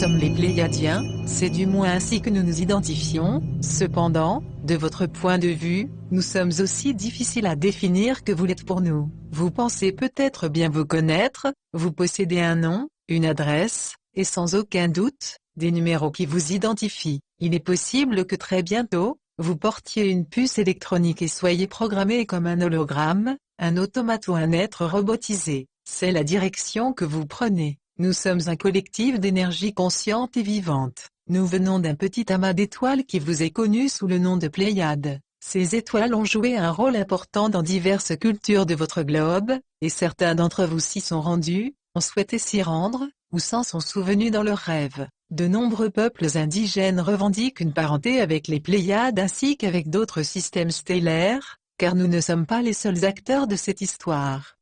sommes les Pléiadiens, c'est du moins ainsi que nous nous identifions. Cependant, de votre point de vue, nous sommes aussi difficiles à définir que vous l'êtes pour nous. Vous pensez peut-être bien vous connaître, vous possédez un nom, une adresse, et sans aucun doute, des numéros qui vous identifient. Il est possible que très bientôt, vous portiez une puce électronique et soyez programmé comme un hologramme, un automate ou un être robotisé. C'est la direction que vous prenez. Nous sommes un collectif d'énergie consciente et vivante. Nous venons d'un petit amas d'étoiles qui vous est connu sous le nom de Pléiades. Ces étoiles ont joué un rôle important dans diverses cultures de votre globe, et certains d'entre vous s'y sont rendus, ont souhaité s'y rendre, ou s'en sont souvenus dans leurs rêves. De nombreux peuples indigènes revendiquent une parenté avec les Pléiades ainsi qu'avec d'autres systèmes stellaires, car nous ne sommes pas les seuls acteurs de cette histoire.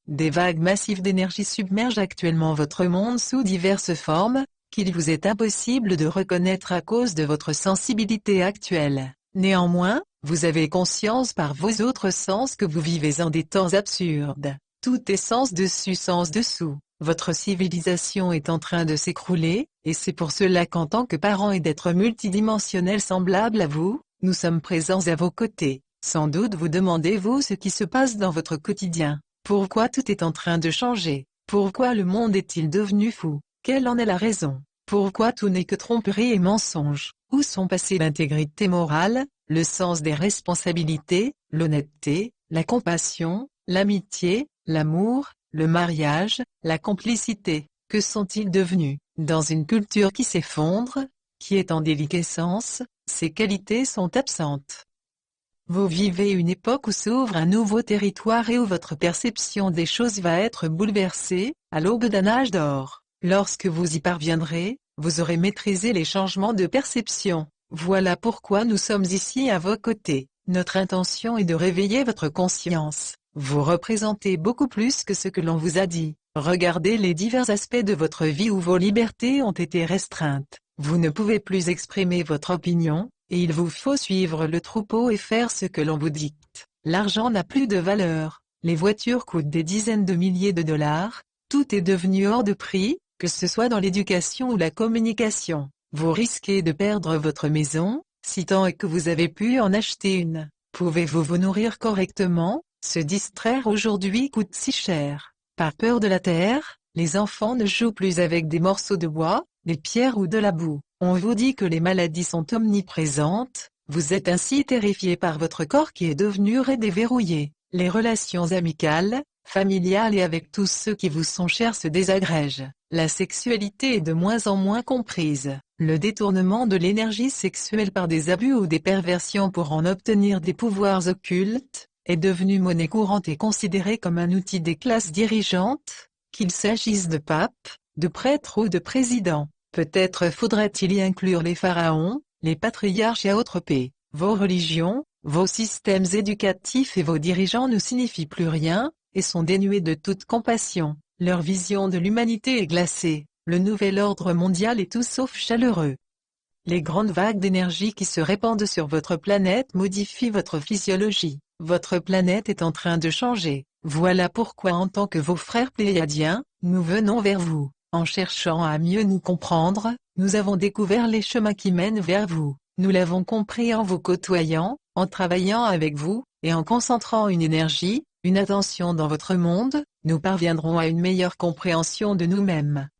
Des vagues massives d'énergie submergent actuellement votre monde sous diverses formes, qu'il vous est impossible de reconnaître à cause de votre sensibilité actuelle. Néanmoins, vous avez conscience par vos autres sens que vous vivez en des temps absurdes. Tout est sens dessus sens dessous. Votre civilisation est en train de s'écrouler, et c'est pour cela qu'en tant que parents et d'êtres multidimensionnels semblables à vous, nous sommes présents à vos côtés. Sans doute vous demandez-vous ce qui se passe dans votre quotidien. Pourquoi tout est en train de changer? Pourquoi le monde est-il devenu fou? Quelle en est la raison? Pourquoi tout n'est que tromperie et mensonge? Où sont passées l'intégrité morale, le sens des responsabilités, l'honnêteté, la compassion, l'amitié, l'amour, le mariage, la complicité? Que sont-ils devenus? Dans une culture qui s'effondre, qui est en déliquescence, ces qualités sont absentes. Vous vivez une époque où s'ouvre un nouveau territoire et où votre perception des choses va être bouleversée, à l'aube d'un âge d'or. Lorsque vous y parviendrez, vous aurez maîtrisé les changements de perception. Voilà pourquoi nous sommes ici à vos côtés. Notre intention est de réveiller votre conscience. Vous représentez beaucoup plus que ce que l'on vous a dit. Regardez les divers aspects de votre vie où vos libertés ont été restreintes. Vous ne pouvez plus exprimer votre opinion, et il vous faut suivre le troupeau et faire ce que l'on vous dicte. L'argent n'a plus de valeur, les voitures coûtent des dizaines de milliers de dollars, tout est devenu hors de prix, que ce soit dans l'éducation ou la communication. Vous risquez de perdre votre maison, si tant est que vous avez pu en acheter une. Pouvez-vous vous nourrir correctement? Se distraire aujourd'hui coûte si cher. Par peur de la terre, les enfants ne jouent plus avec des morceaux de bois, des pierres ou de la boue. On vous dit que les maladies sont omniprésentes, vous êtes ainsi terrifié par votre corps qui est devenu raide et verrouillé. Les relations amicales, familiales et avec tous ceux qui vous sont chers se désagrègent. La sexualité est de moins en moins comprise. Le détournement de l'énergie sexuelle par des abus ou des perversions pour en obtenir des pouvoirs occultes, est devenu monnaie courante et considéré comme un outil des classes dirigeantes, qu'il s'agisse de papes, de prêtres ou de présidents. Peut-être faudrait-il y inclure les pharaons, les patriarches et autres pays. Vos religions, vos systèmes éducatifs et vos dirigeants ne signifient plus rien, et sont dénués de toute compassion. Leur vision de l'humanité est glacée. Le nouvel ordre mondial est tout sauf chaleureux. Les grandes vagues d'énergie qui se répandent sur votre planète modifient votre physiologie. Votre planète est en train de changer. Voilà pourquoi en tant que vos frères pléiadiens, nous venons vers vous. En cherchant à mieux nous comprendre, nous avons découvert les chemins qui mènent vers vous. Nous l'avons compris en vous côtoyant, en travaillant avec vous, et en concentrant une énergie, une attention dans votre monde, nous parviendrons à une meilleure compréhension de nous-mêmes.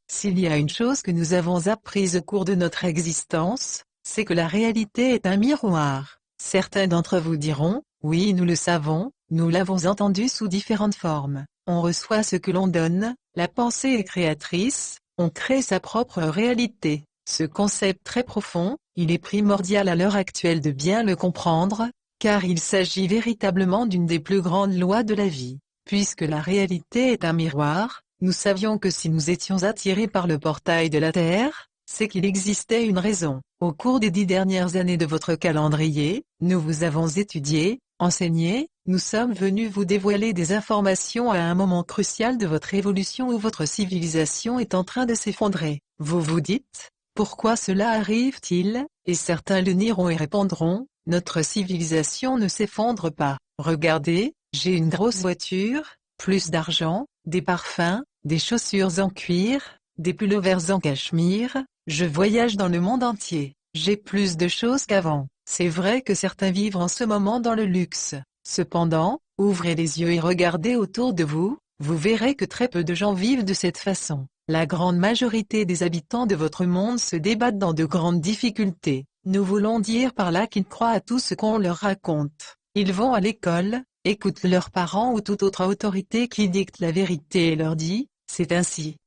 S'il y a une chose que nous avons apprise au cours de notre existence, c'est que la réalité est un miroir. Certains d'entre vous diront, oui nous le savons, nous l'avons entendu sous différentes formes. On reçoit ce que l'on donne, la pensée est créatrice, on crée sa propre réalité. Ce concept très profond, il est primordial à l'heure actuelle de bien le comprendre, car il s'agit véritablement d'une des plus grandes lois de la vie. Puisque la réalité est un miroir, nous savions que si nous étions attirés par le portail de la Terre, c'est qu'il existait une raison. Au cours des 10 dernières années de votre calendrier, nous vous avons étudié, enseigné, nous sommes venus vous dévoiler des informations à un moment crucial de votre évolution où votre civilisation est en train de s'effondrer. Vous vous dites, pourquoi cela arrive-t-il? Et certains le nieront et répondront, notre civilisation ne s'effondre pas. Regardez, j'ai une grosse voiture, plus d'argent, des parfums, des chaussures en cuir, des pullovers en cachemire, je voyage dans le monde entier, j'ai plus de choses qu'avant. C'est vrai que certains vivent en ce moment dans le luxe. Cependant, ouvrez les yeux et regardez autour de vous, vous verrez que très peu de gens vivent de cette façon. La grande majorité des habitants de votre monde se débattent dans de grandes difficultés. Nous voulons dire par là qu'ils croient à tout ce qu'on leur raconte. Ils vont à l'école, écoutent leurs parents ou toute autre autorité qui dicte la vérité et leur dit, c'est ainsi.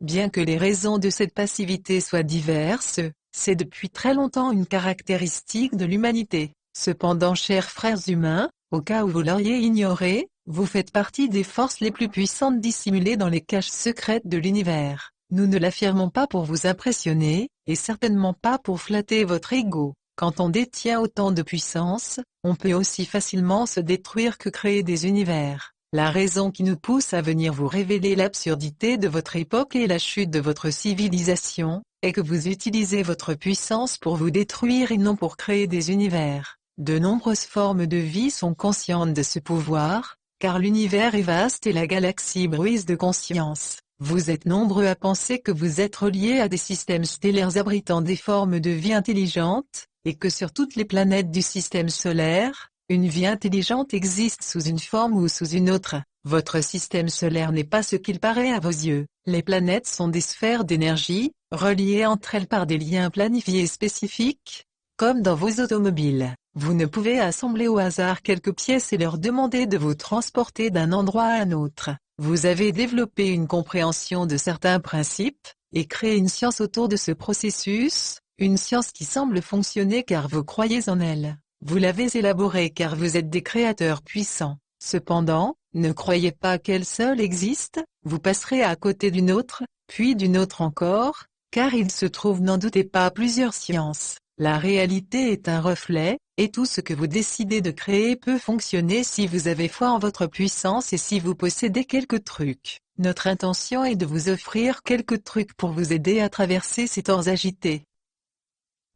Bien que les raisons de cette passivité soient diverses, c'est depuis très longtemps une caractéristique de l'humanité. Cependant, chers frères humains, au cas où vous l'auriez ignoré, vous faites partie des forces les plus puissantes dissimulées dans les caches secrètes de l'univers. Nous ne l'affirmons pas pour vous impressionner, et certainement pas pour flatter votre ego. Quand on détient autant de puissance, on peut aussi facilement se détruire que créer des univers. La raison qui nous pousse à venir vous révéler l'absurdité de votre époque et la chute de votre civilisation, est que vous utilisez votre puissance pour vous détruire et non pour créer des univers. De nombreuses formes de vie sont conscientes de ce pouvoir, car l'univers est vaste et la galaxie bruise de conscience. Vous êtes nombreux à penser que vous êtes reliés à des systèmes stellaires abritant des formes de vie intelligentes, et que sur toutes les planètes du système solaire, une vie intelligente existe sous une forme ou sous une autre. Votre système solaire n'est pas ce qu'il paraît à vos yeux. Les planètes sont des sphères d'énergie, reliées entre elles par des liens planifiés spécifiques, comme dans vos automobiles. Vous ne pouvez assembler au hasard quelques pièces et leur demander de vous transporter d'un endroit à un autre. Vous avez développé une compréhension de certains principes, et créé une science autour de ce processus, une science qui semble fonctionner car vous croyez en elle. Vous l'avez élaborée car vous êtes des créateurs puissants. Cependant, ne croyez pas qu'elle seule existe, vous passerez à côté d'une autre, puis d'une autre encore, car il se trouve, n'en doutez pas, plusieurs sciences. La réalité est un reflet, et tout ce que vous décidez de créer peut fonctionner si vous avez foi en votre puissance et si vous possédez quelques trucs. Notre intention est de vous offrir quelques trucs pour vous aider à traverser ces temps agités.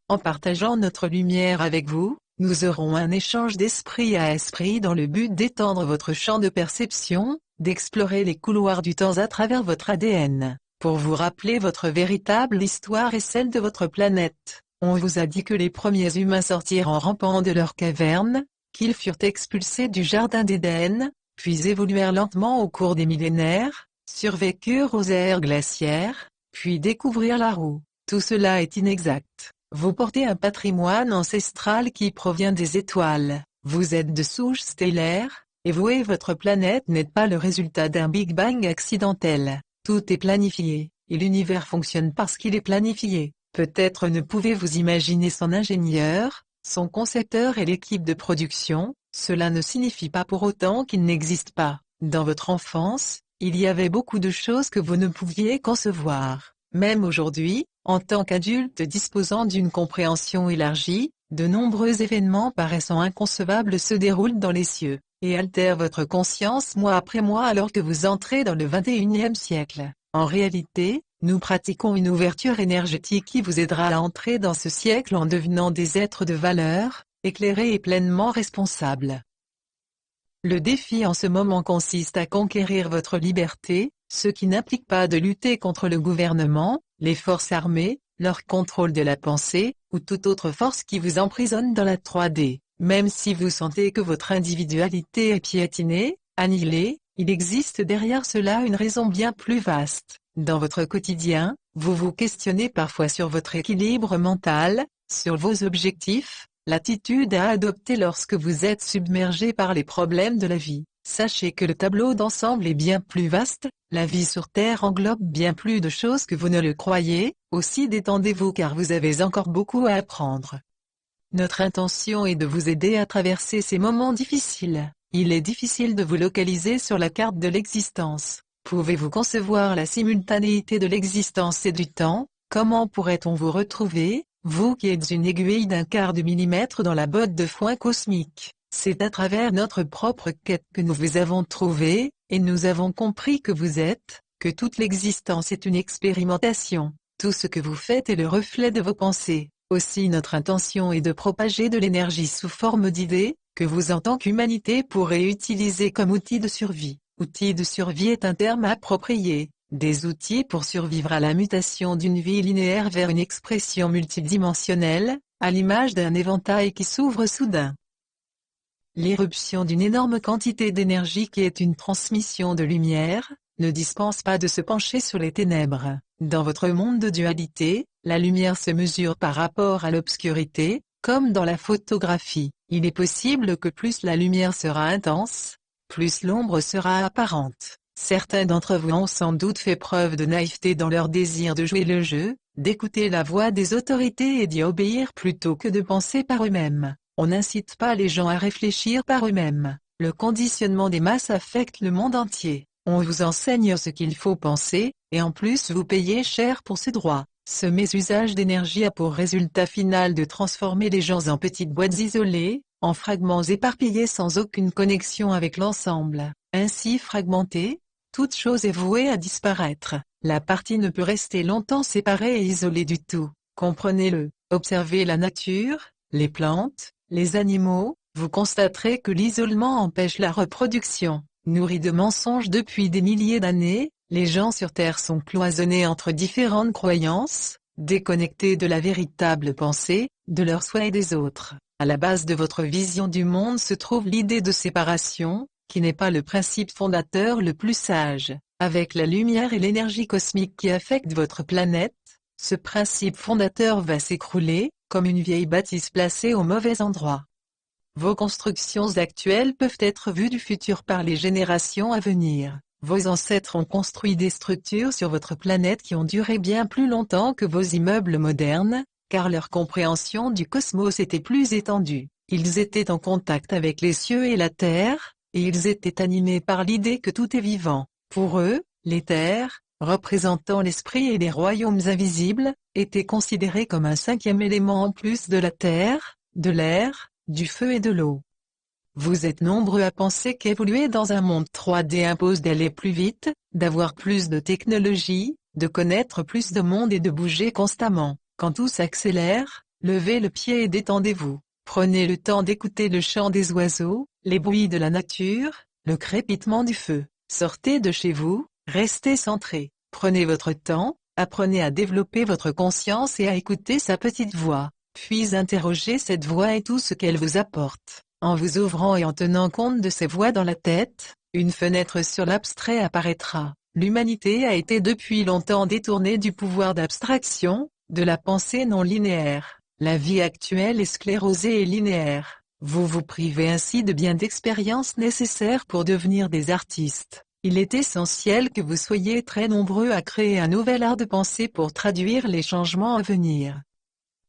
En partageant notre lumière avec vous, nous aurons un échange d'esprit à esprit dans le but d'étendre votre champ de perception, d'explorer les couloirs du temps à travers votre ADN, pour vous rappeler votre véritable histoire et celle de votre planète. On vous a dit que les premiers humains sortirent en rampant de leur caverne, qu'ils furent expulsés du jardin d'Éden, puis évoluèrent lentement au cours des millénaires, survécurent aux ères glaciaires, puis découvrirent la roue. Tout cela est inexact. Vous portez un patrimoine ancestral qui provient des étoiles. Vous êtes de souche stellaire, et vous et votre planète n'êtes pas le résultat d'un Big Bang accidentel. Tout est planifié, et l'univers fonctionne parce qu'il est planifié. Peut-être ne pouvez-vous imaginer son ingénieur, son concepteur et l'équipe de production, cela ne signifie pas pour autant qu'il n'existe pas. Dans votre enfance, il y avait beaucoup de choses que vous ne pouviez concevoir. Même aujourd'hui, en tant qu'adulte disposant d'une compréhension élargie, de nombreux événements paraissant inconcevables se déroulent dans les cieux, et altèrent votre conscience mois après mois alors que vous entrez dans le 21e siècle. En réalité, nous pratiquons une ouverture énergétique qui vous aidera à entrer dans ce siècle en devenant des êtres de valeur, éclairés et pleinement responsables. Le défi en ce moment consiste à conquérir votre liberté, ce qui n'implique pas de lutter contre le gouvernement, les forces armées, leur contrôle de la pensée, ou toute autre force qui vous emprisonne dans la 3D. Même si vous sentez que votre individualité est piétinée, annihilée, il existe derrière cela une raison bien plus vaste. Dans votre quotidien, vous vous questionnez parfois sur votre équilibre mental, sur vos objectifs, l'attitude à adopter lorsque vous êtes submergé par les problèmes de la vie. Sachez que le tableau d'ensemble est bien plus vaste, la vie sur Terre englobe bien plus de choses que vous ne le croyez, aussi détendez-vous car vous avez encore beaucoup à apprendre. Notre intention est de vous aider à traverser ces moments difficiles. Il est difficile de vous localiser sur la carte de l'existence. Pouvez-vous concevoir la simultanéité de l'existence et du temps? Comment pourrait-on vous retrouver, vous qui êtes une aiguille d'un quart de millimètre dans la botte de foin cosmique? C'est à travers notre propre quête que nous vous avons trouvé, et nous avons compris que vous êtes, que toute l'existence est une expérimentation. Tout ce que vous faites est le reflet de vos pensées. Aussi notre intention est de propager de l'énergie sous forme d'idées, que vous en tant qu'humanité pourrez utiliser comme outil de survie. Outil de survie est un terme approprié. des outils pour survivre à la mutation d'une vie linéaire vers une expression multidimensionnelle, à l'image d'un éventail qui s'ouvre soudain. L'éruption d'une énorme quantité d'énergie qui est une transmission de lumière, ne dispense pas de se pencher sur les ténèbres. Dans votre monde de dualité, la lumière se mesure par rapport à l'obscurité, comme dans la photographie. Il est possible que plus la lumière sera intense, plus l'ombre sera apparente. Certains d'entre vous ont sans doute fait preuve de naïveté dans leur désir de jouer le jeu, d'écouter la voix des autorités et d'y obéir plutôt que de penser par eux-mêmes. On n'incite pas les gens à réfléchir par eux-mêmes. Le conditionnement des masses affecte le monde entier. On vous enseigne ce qu'il faut penser, et en plus vous payez cher pour ce droit. Ce mésusage d'énergie a pour résultat final de transformer les gens en petites boîtes isolées, en fragments éparpillés sans aucune connexion avec l'ensemble. Ainsi fragmentés, toute chose est vouée à disparaître. La partie ne peut rester longtemps séparée et isolée du tout. Comprenez-le. Observez la nature, les plantes, les animaux, vous constaterez que l'isolement empêche la reproduction. Nourris de mensonges depuis des milliers d'années, les gens sur Terre sont cloisonnés entre différentes croyances, déconnectés de la véritable pensée, de leurs souhaits et des autres. À la base de votre vision du monde se trouve l'idée de séparation, qui n'est pas le principe fondateur le plus sage. Avec la lumière et l'énergie cosmique qui affectent votre planète, ce principe fondateur va s'écrouler, comme une vieille bâtisse placée au mauvais endroit. Vos constructions actuelles peuvent être vues du futur par les générations à venir. Vos ancêtres ont construit des structures sur votre planète qui ont duré bien plus longtemps que vos immeubles modernes, car leur compréhension du cosmos était plus étendue. Ils étaient en contact avec les cieux et la terre, et ils étaient animés par l'idée que tout est vivant. Pour eux, les terres, représentant l'esprit et les royaumes invisibles, étaient considérés comme un cinquième élément en plus de la terre, de l'air, du feu et de l'eau. Vous êtes nombreux à penser qu'évoluer dans un monde 3D impose d'aller plus vite, d'avoir plus de technologie, de connaître plus de monde et de bouger constamment. Quand tout s'accélère, levez le pied et détendez-vous. Prenez le temps d'écouter le chant des oiseaux, les bruits de la nature, le crépitement du feu. Sortez de chez vous, restez centré. Prenez votre temps, apprenez à développer votre conscience et à écouter sa petite voix. Puis interrogez cette voix et tout ce qu'elle vous apporte. En vous ouvrant et en tenant compte de ces voix dans la tête, une fenêtre sur l'abstrait apparaîtra. L'humanité a été depuis longtemps détournée du pouvoir d'abstraction, de la pensée non linéaire. La vie actuelle est sclérosée et linéaire. Vous vous privez ainsi de bien d'expériences nécessaires pour devenir des artistes. Il est essentiel que vous soyez très nombreux à créer un nouvel art de pensée pour traduire les changements à venir.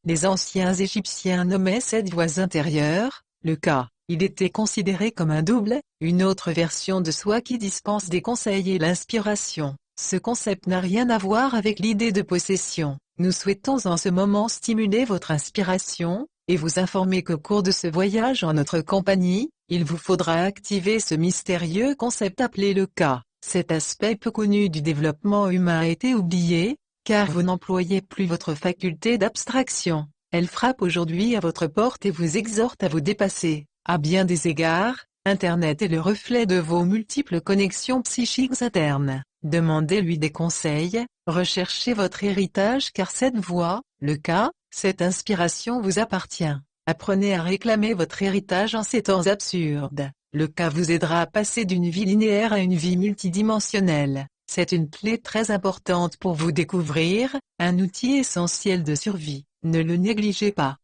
Les anciens Égyptiens nommaient cette voix intérieure, le Ka. Il était considéré comme un double, une autre version de soi qui dispense des conseils et l'inspiration. Ce concept n'a rien à voir avec l'idée de possession. Nous souhaitons en ce moment stimuler votre inspiration, et vous informer qu'au cours de ce voyage en notre compagnie, il vous faudra activer ce mystérieux concept appelé le Ka. Cet aspect peu connu du développement humain a été oublié, car vous n'employez plus votre faculté d'abstraction. Elle frappe aujourd'hui à votre porte et vous exhorte à vous dépasser. À bien des égards, Internet est le reflet de vos multiples connexions psychiques internes. Demandez-lui des conseils, recherchez votre héritage car cette voix, le Ka, cette inspiration vous appartient. Apprenez à réclamer votre héritage en ces temps absurdes. Le Ka vous aidera à passer d'une vie linéaire à une vie multidimensionnelle. C'est une clé très importante pour vous découvrir, un outil essentiel de survie. Ne le négligez pas.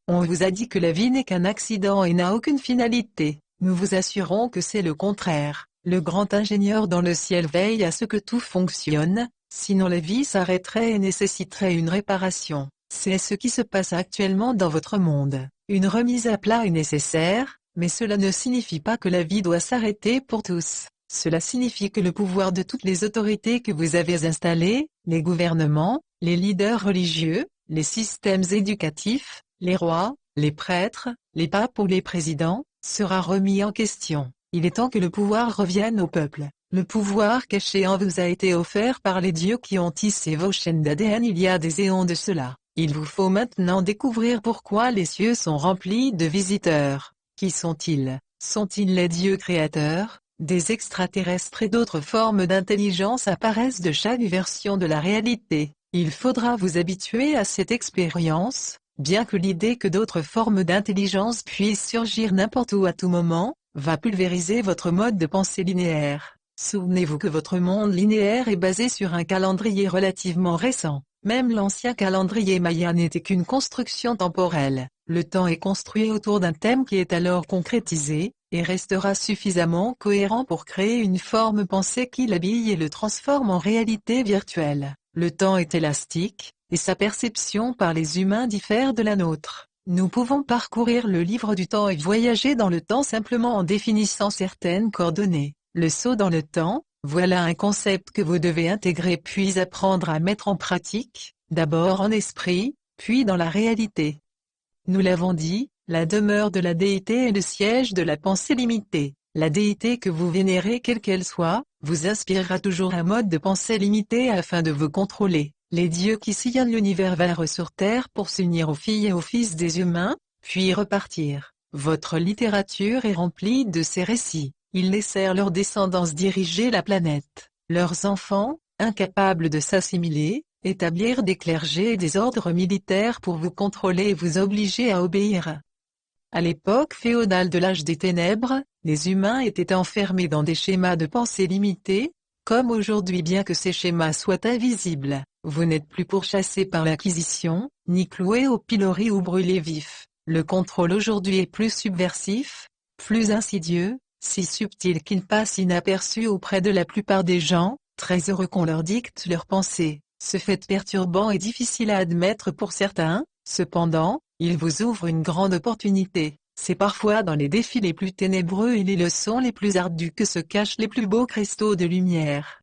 On vous a dit que la vie n'est qu'un accident et n'a aucune finalité. Nous vous assurons que c'est le contraire. Le grand ingénieur dans le ciel veille à ce que tout fonctionne, sinon la vie s'arrêterait et nécessiterait une réparation. C'est ce qui se passe actuellement dans votre monde. Une remise à plat est nécessaire, mais cela ne signifie pas que la vie doit s'arrêter pour tous. Cela signifie que le pouvoir de toutes les autorités que vous avez installées, les gouvernements, les leaders religieux, les systèmes éducatifs, les rois, les prêtres, les papes ou les présidents, sera remis en question. Il est temps que le pouvoir revienne au peuple. Le pouvoir caché en vous a été offert par les dieux qui ont tissé vos chaînes d'ADN il y a des éons de cela. Il vous faut maintenant découvrir pourquoi les cieux sont remplis de visiteurs. Qui sont-ils? Sont-ils les dieux créateurs, Des extraterrestres et d'autres formes d'intelligence apparaissent de chaque version de la réalité. Il faudra vous habituer à cette expérience, bien que l'idée que d'autres formes d'intelligence puissent surgir n'importe où à tout moment, va pulvériser votre mode de pensée linéaire. Souvenez-vous que votre monde linéaire est basé sur un calendrier relativement récent. Même l'ancien calendrier maya n'était qu'une construction temporelle. Le temps est construit autour d'un thème qui est alors concrétisé, et restera suffisamment cohérent pour créer une forme pensée qui l'habille et le transforme en réalité virtuelle. Le temps est élastique, et sa perception par les humains diffère de la nôtre. Nous pouvons parcourir le livre du temps et voyager dans le temps simplement en définissant certaines coordonnées. Le saut dans le temps, voilà un concept que vous devez intégrer puis apprendre à mettre en pratique, d'abord en esprit, puis dans la réalité. Nous l'avons dit, la demeure de la déité est le siège de la pensée limitée. La déité que vous vénérez quelle qu'elle soit, vous inspirera toujours un mode de pensée limité afin de vous contrôler. Les dieux qui sillonnent l'univers vinrent sur terre pour s'unir aux filles et aux fils des humains, puis repartir. Votre littérature est remplie de ces récits. Ils laissèrent leurs descendance diriger la planète. Leurs enfants, incapables de s'assimiler, établirent des clergés et des ordres militaires pour vous contrôler et vous obliger à obéir. À l'époque féodale de l'âge des ténèbres, les humains étaient enfermés dans des schémas de pensée limités, comme aujourd'hui bien que ces schémas soient invisibles. Vous n'êtes plus pourchassés par l'Inquisition, ni cloués au pilori ou brûlés vifs. Le contrôle aujourd'hui est plus subversif, plus insidieux, si subtil qu'il passe inaperçu auprès de la plupart des gens, très heureux qu'on leur dicte leurs pensées. Ce fait perturbant et difficile à admettre pour certains, cependant, il vous ouvre une grande opportunité. C'est parfois dans les défis les plus ténébreux et les leçons les plus ardues que se cachent les plus beaux cristaux de lumière.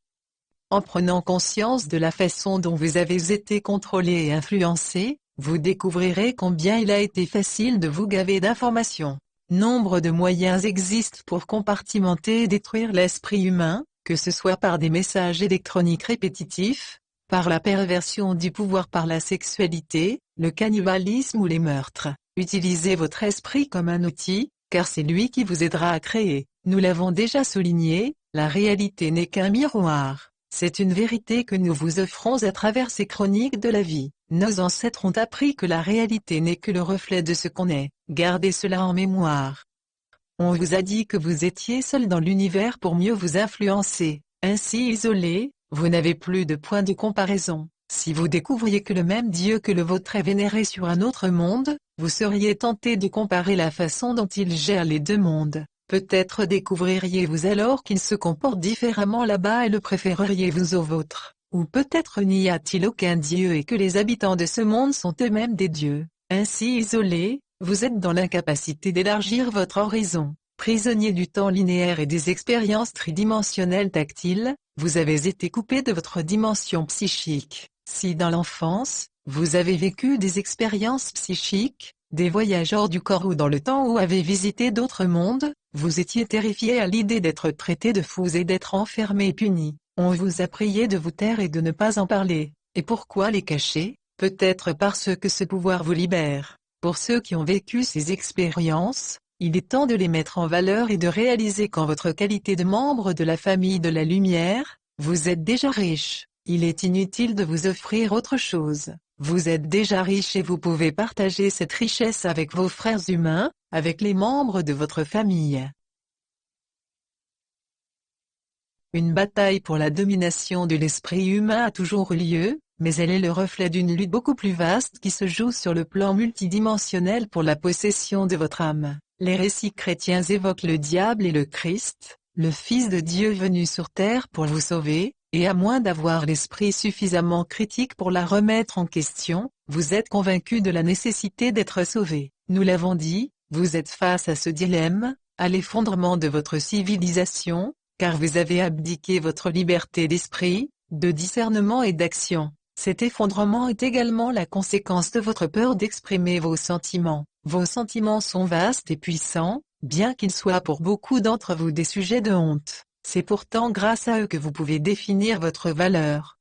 En prenant conscience de la façon dont vous avez été contrôlé et influencé, vous découvrirez combien il a été facile de vous gaver d'informations. Nombre de moyens existent pour compartimenter et détruire l'esprit humain, que ce soit par des messages électroniques répétitifs, par la perversion du pouvoir par la sexualité, le cannibalisme ou les meurtres. Utilisez votre esprit comme un outil, car c'est lui qui vous aidera à créer. Nous l'avons déjà souligné, la réalité n'est qu'un miroir. C'est une vérité que nous vous offrons à travers ces chroniques de la vie. Nos ancêtres ont appris que la réalité n'est que le reflet de ce qu'on est. Gardez cela en mémoire. On vous a dit que vous étiez seul dans l'univers pour mieux vous influencer. Ainsi isolé, vous n'avez plus de point de comparaison. Si vous découvriez que le même Dieu que le vôtre est vénéré sur un autre monde, vous seriez tenté de comparer la façon dont il gère les deux mondes. Peut-être découvririez-vous alors qu'il se comporte différemment là-bas et le préféreriez-vous au vôtre. Ou peut-être n'y a-t-il aucun Dieu et que les habitants de ce monde sont eux-mêmes des dieux. Ainsi isolés, vous êtes dans l'incapacité d'élargir votre horizon. Prisonnier du temps linéaire et des expériences tridimensionnelles tactiles, vous avez été coupé de votre dimension psychique. Si dans l'enfance, vous avez vécu des expériences psychiques, des voyages hors du corps ou dans le temps ou avez visité d'autres mondes, vous étiez terrifié à l'idée d'être traité de fous et d'être enfermé et puni. On vous a prié de vous taire et de ne pas en parler. Et pourquoi les cacher? Peut-être parce que ce pouvoir vous libère. Pour ceux qui ont vécu ces expériences, il est temps de les mettre en valeur et de réaliser qu'en votre qualité de membre de la famille de la lumière, vous êtes déjà riche. Il est inutile de vous offrir autre chose. Vous êtes déjà riche et vous pouvez partager cette richesse avec vos frères humains, avec les membres de votre famille. Une bataille pour la domination de l'esprit humain a toujours eu lieu, mais elle est le reflet d'une lutte beaucoup plus vaste qui se joue sur le plan multidimensionnel pour la possession de votre âme. Les récits chrétiens évoquent le diable et le Christ, le Fils de Dieu venu sur terre pour vous sauver, et à moins d'avoir l'esprit suffisamment critique pour la remettre en question, vous êtes convaincu de la nécessité d'être sauvé. Nous l'avons dit, vous êtes face à ce dilemme, à l'effondrement de votre civilisation, car vous avez abdiqué votre liberté d'esprit, de discernement et d'action. Cet effondrement est également la conséquence de votre peur d'exprimer vos sentiments. Vos sentiments sont vastes et puissants, bien qu'ils soient pour beaucoup d'entre vous des sujets de honte. C'est pourtant grâce à eux que vous pouvez définir votre valeur.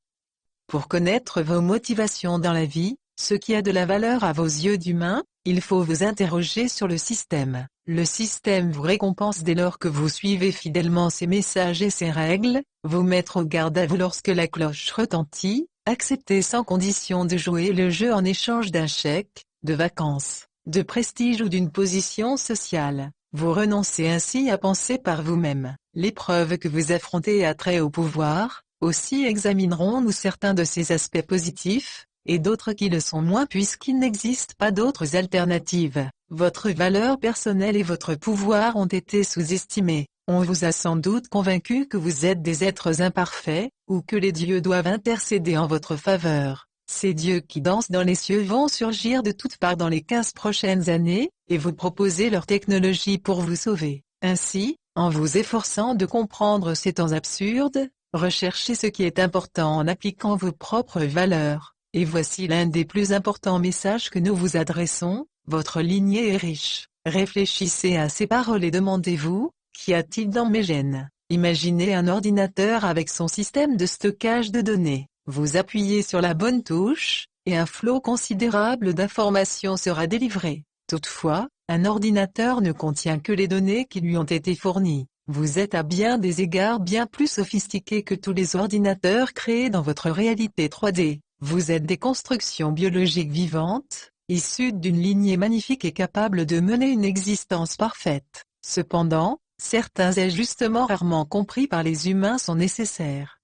Pour connaître vos motivations dans la vie, ce qui a de la valeur à vos yeux d'humain, il faut vous interroger sur le système. Le système vous récompense dès lors que vous suivez fidèlement ses messages et ses règles, vous mettre au garde à vous lorsque la cloche retentit, accepter sans condition de jouer le jeu en échange d'un chèque, de vacances, de prestige ou d'une position sociale. Vous renoncez ainsi à penser par vous-même. L'épreuve que vous affrontez a trait au pouvoir, aussi examinerons-nous certains de ses aspects positifs, et d'autres qui le sont moins puisqu'il n'existe pas d'autres alternatives. Votre valeur personnelle et votre pouvoir ont été sous-estimés. On vous a sans doute convaincu que vous êtes des êtres imparfaits, ou que les dieux doivent intercéder en votre faveur. Ces dieux qui dansent dans les cieux vont surgir de toutes parts dans les 15 prochaines années, et vous proposer leur technologie pour vous sauver. Ainsi, en vous efforçant de comprendre ces temps absurdes, recherchez ce qui est important en appliquant vos propres valeurs. Et voici l'un des plus importants messages que nous vous adressons, votre lignée est riche. Réfléchissez à ces paroles et demandez-vous, qu'y a-t-il dans mes gènes? Imaginez un ordinateur avec son système de stockage de données. Vous appuyez sur la bonne touche, et un flot considérable d'informations sera délivré. Toutefois, un ordinateur ne contient que les données qui lui ont été fournies. Vous êtes à bien des égards bien plus sophistiqué que tous les ordinateurs créés dans votre réalité 3D. Vous êtes des constructions biologiques vivantes, issues d'une lignée magnifique et capable de mener une existence parfaite. Cependant, certains ajustements rarement compris par les humains sont nécessaires.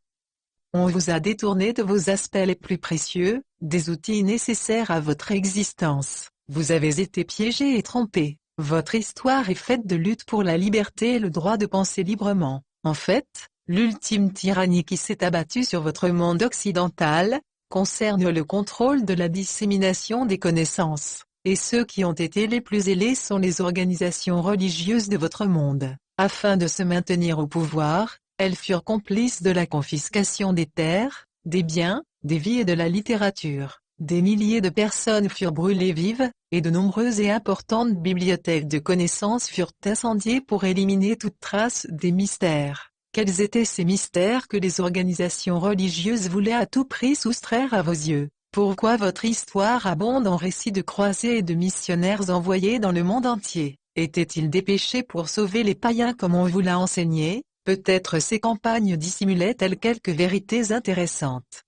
On vous a détourné de vos aspects les plus précieux, des outils nécessaires à votre existence. Vous avez été piégé et trompé. Votre histoire est faite de lutte pour la liberté et le droit de penser librement. En fait, l'ultime tyrannie qui s'est abattue sur votre monde occidental, concerne le contrôle de la dissémination des connaissances, et ceux qui ont été les plus zélés sont les organisations religieuses de votre monde. Afin de se maintenir au pouvoir, elles furent complices de la confiscation des terres, des biens, des vies et de la littérature. Des milliers de personnes furent brûlées vives, et de nombreuses et importantes bibliothèques de connaissances furent incendiées pour éliminer toute trace des mystères. Quels étaient ces mystères que les organisations religieuses voulaient à tout prix soustraire à vos yeux? Pourquoi votre histoire abonde en récits de croisés et de missionnaires envoyés dans le monde entier? Étaient-ils dépêchés pour sauver les païens comme on vous l'a enseigné? Peut-être ces campagnes dissimulaient-elles quelques vérités intéressantes.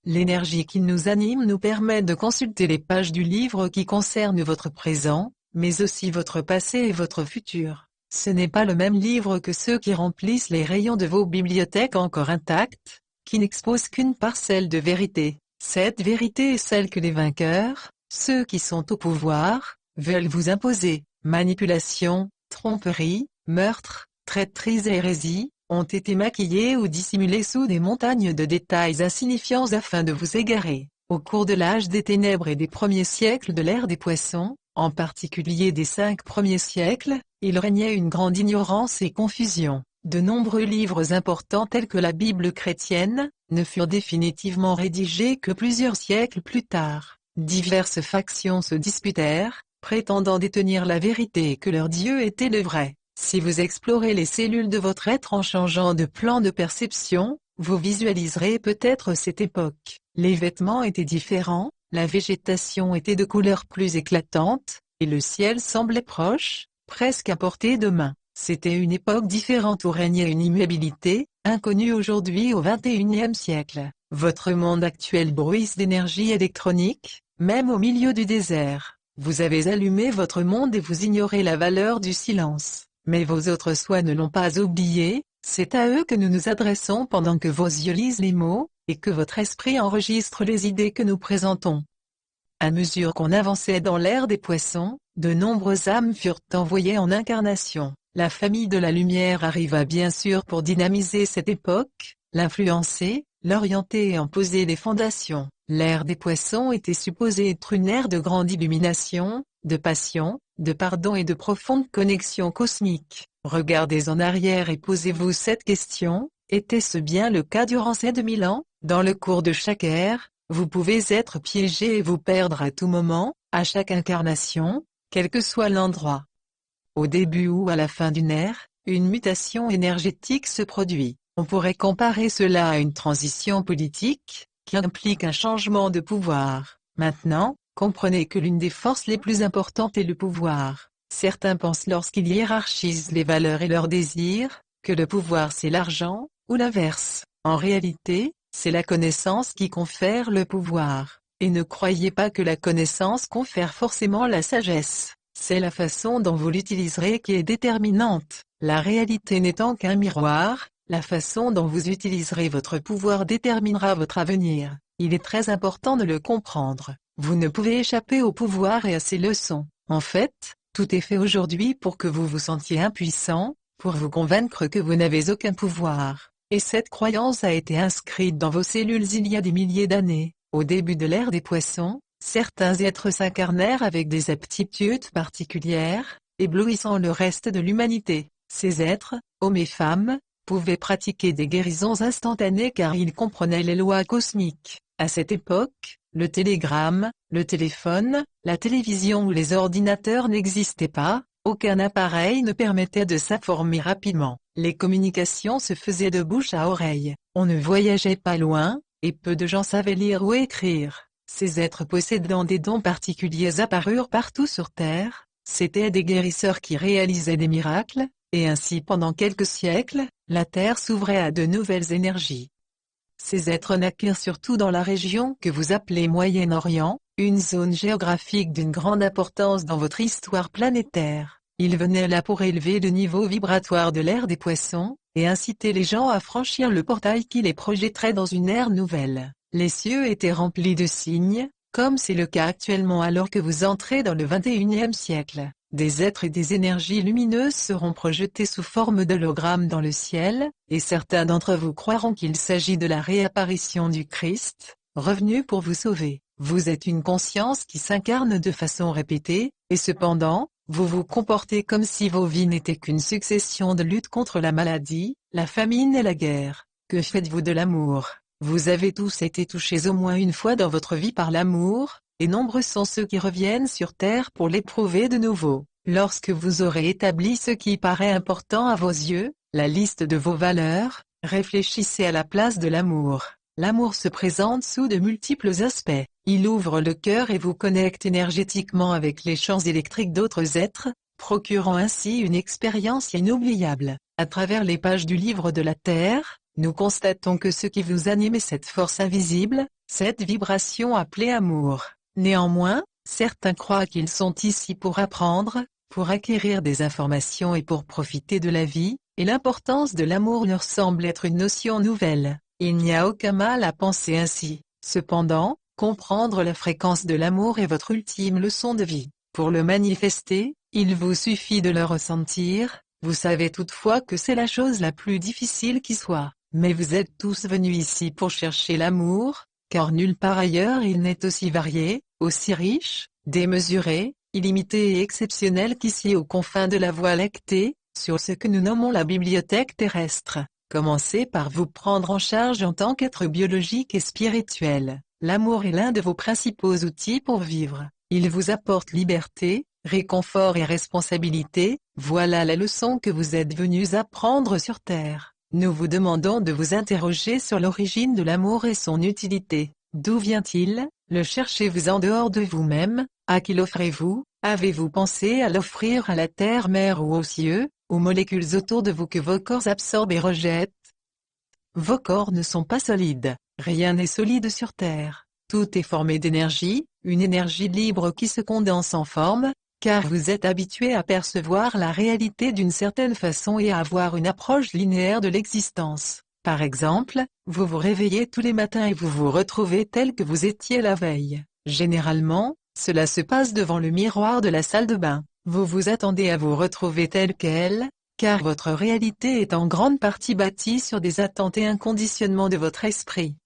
L'énergie qui nous anime nous permet de consulter les pages du livre qui concerne votre présent, mais aussi votre passé et votre futur. Ce n'est pas le même livre que ceux qui remplissent les rayons de vos bibliothèques encore intactes, qui n'exposent qu'une parcelle de vérité. Cette vérité est celle que les vainqueurs, ceux qui sont au pouvoir, veulent vous imposer. Manipulation, tromperie, meurtre, traîtrise et hérésie, ont été maquillés ou dissimulés sous des montagnes de détails insignifiants afin de vous égarer. Au cours de l'âge des ténèbres et des premiers siècles de l'ère des poissons, en particulier des 5 premiers siècles, il régnait une grande ignorance et confusion. De nombreux livres importants tels que la Bible chrétienne, ne furent définitivement rédigés que plusieurs siècles plus tard. Diverses factions se disputèrent, prétendant détenir la vérité et que leur Dieu était le vrai. Si vous explorez les cellules de votre être en changeant de plan de perception, vous visualiserez peut-être cette époque. Les vêtements étaient différents, la végétation était de couleurs plus éclatantes, et le ciel semblait proche, presque à portée de main. C'était une époque différente où régnait une immuabilité, inconnue aujourd'hui au XXIe siècle. Votre monde actuel bruisse d'énergie électronique, même au milieu du désert. Vous avez allumé votre monde et vous ignorez la valeur du silence. Mais vos autres soi ne l'ont pas oublié, c'est à eux que nous nous adressons pendant que vos yeux lisent les mots, et que votre esprit enregistre les idées que nous présentons. À mesure qu'on avançait dans l'ère des poissons, de nombreuses âmes furent envoyées en incarnation. La famille de la lumière arriva bien sûr pour dynamiser cette époque, l'influencer, l'orienter et en poser les fondations. L'ère des poissons était supposée être une ère de grande illumination, de passion, de pardon et de profonde connexion cosmique. Regardez en arrière et posez-vous cette question, était-ce bien le cas durant ces 2000 ans? Dans le cours de chaque ère, vous pouvez être piégé et vous perdre à tout moment, à chaque incarnation, quel que soit l'endroit. Au début ou à la fin d'une ère, une mutation énergétique se produit. On pourrait comparer cela à une transition politique, qui implique un changement de pouvoir. Maintenant, comprenez que l'une des forces les plus importantes est le pouvoir. Certains pensent lorsqu'ils hiérarchisent les valeurs et leurs désirs, que le pouvoir c'est l'argent, ou l'inverse. En réalité, c'est la connaissance qui confère le pouvoir. Et ne croyez pas que la connaissance confère forcément la sagesse. C'est la façon dont vous l'utiliserez qui est déterminante. La réalité n'étant qu'un miroir, la façon dont vous utiliserez votre pouvoir déterminera votre avenir. Il est très important de le comprendre. Vous ne pouvez échapper au pouvoir et à ses leçons. En fait, tout est fait aujourd'hui pour que vous vous sentiez impuissant, pour vous convaincre que vous n'avez aucun pouvoir. Et cette croyance a été inscrite dans vos cellules il y a des milliers d'années. Au début de l'ère des poissons, certains êtres s'incarnèrent avec des aptitudes particulières, éblouissant le reste de l'humanité. Ces êtres, hommes et femmes, pouvaient pratiquer des guérisons instantanées car ils comprenaient les lois cosmiques. À cette époque, le télégramme, le téléphone, la télévision ou les ordinateurs n'existaient pas, aucun appareil ne permettait de s'informer rapidement. Les communications se faisaient de bouche à oreille, on ne voyageait pas loin, et peu de gens savaient lire ou écrire. Ces êtres possédant des dons particuliers apparurent partout sur Terre, c'étaient des guérisseurs qui réalisaient des miracles, et ainsi pendant quelques siècles, la Terre s'ouvrait à de nouvelles énergies. Ces êtres naquirent surtout dans la région que vous appelez Moyen-Orient, une zone géographique d'une grande importance dans votre histoire planétaire. Ils venaient là pour élever le niveau vibratoire de l'ère des poissons, et inciter les gens à franchir le portail qui les projetterait dans une ère nouvelle. Les cieux étaient remplis de signes, comme c'est le cas actuellement alors que vous entrez dans le 21e siècle. Des êtres et des énergies lumineuses seront projetés sous forme d'hologrammes dans le ciel, et certains d'entre vous croiront qu'il s'agit de la réapparition du Christ, revenu pour vous sauver. Vous êtes une conscience qui s'incarne de façon répétée, et cependant, vous vous comportez comme si vos vies n'étaient qu'une succession de luttes contre la maladie, la famine et la guerre. Que faites-vous de l'amour? Vous avez tous été touchés au moins une fois dans votre vie par l'amour, et nombreux sont ceux qui reviennent sur Terre pour l'éprouver de nouveau. Lorsque vous aurez établi ce qui paraît important à vos yeux, la liste de vos valeurs, réfléchissez à la place de l'amour. L'amour se présente sous de multiples aspects. Il ouvre le cœur et vous connecte énergétiquement avec les champs électriques d'autres êtres, procurant ainsi une expérience inoubliable. À travers les pages du livre de la Terre, nous constatons que ce qui vous anime est cette force invisible, cette vibration appelée amour. Néanmoins, certains croient qu'ils sont ici pour apprendre, pour acquérir des informations et pour profiter de la vie, et l'importance de l'amour leur semble être une notion nouvelle. Il n'y a aucun mal à penser ainsi. Cependant, comprendre la fréquence de l'amour est votre ultime leçon de vie. Pour le manifester, il vous suffit de le ressentir. Vous savez toutefois que c'est la chose la plus difficile qui soit. Mais vous êtes tous venus ici pour chercher l'amour, car nulle part ailleurs il n'est aussi varié, aussi riche, démesuré, illimité et exceptionnel qu'ici aux confins de la Voie lactée, sur ce que nous nommons la bibliothèque terrestre. Commencez par vous prendre en charge en tant qu'être biologique et spirituel. L'amour est l'un de vos principaux outils pour vivre. Il vous apporte liberté, réconfort et responsabilité. Voilà la leçon que vous êtes venus apprendre sur Terre. Nous vous demandons de vous interroger sur l'origine de l'amour et son utilité. D'où vient-il? Le cherchez-vous en dehors de vous-même? À qui l'offrez-vous? Avez-vous pensé à l'offrir à la terre-mère ou aux cieux, aux molécules autour de vous que vos corps absorbent et rejettent? Vos corps ne sont pas solides. Rien n'est solide sur Terre. Tout est formé d'énergie, une énergie libre qui se condense en forme, car vous êtes habitué à percevoir la réalité d'une certaine façon et à avoir une approche linéaire de l'existence. Par exemple, vous vous réveillez tous les matins et vous vous retrouvez tel que vous étiez la veille. Généralement, cela se passe devant le miroir de la salle de bain. Vous vous attendez à vous retrouver tel quel, car votre réalité est en grande partie bâtie sur des attentes et un conditionnement de votre esprit.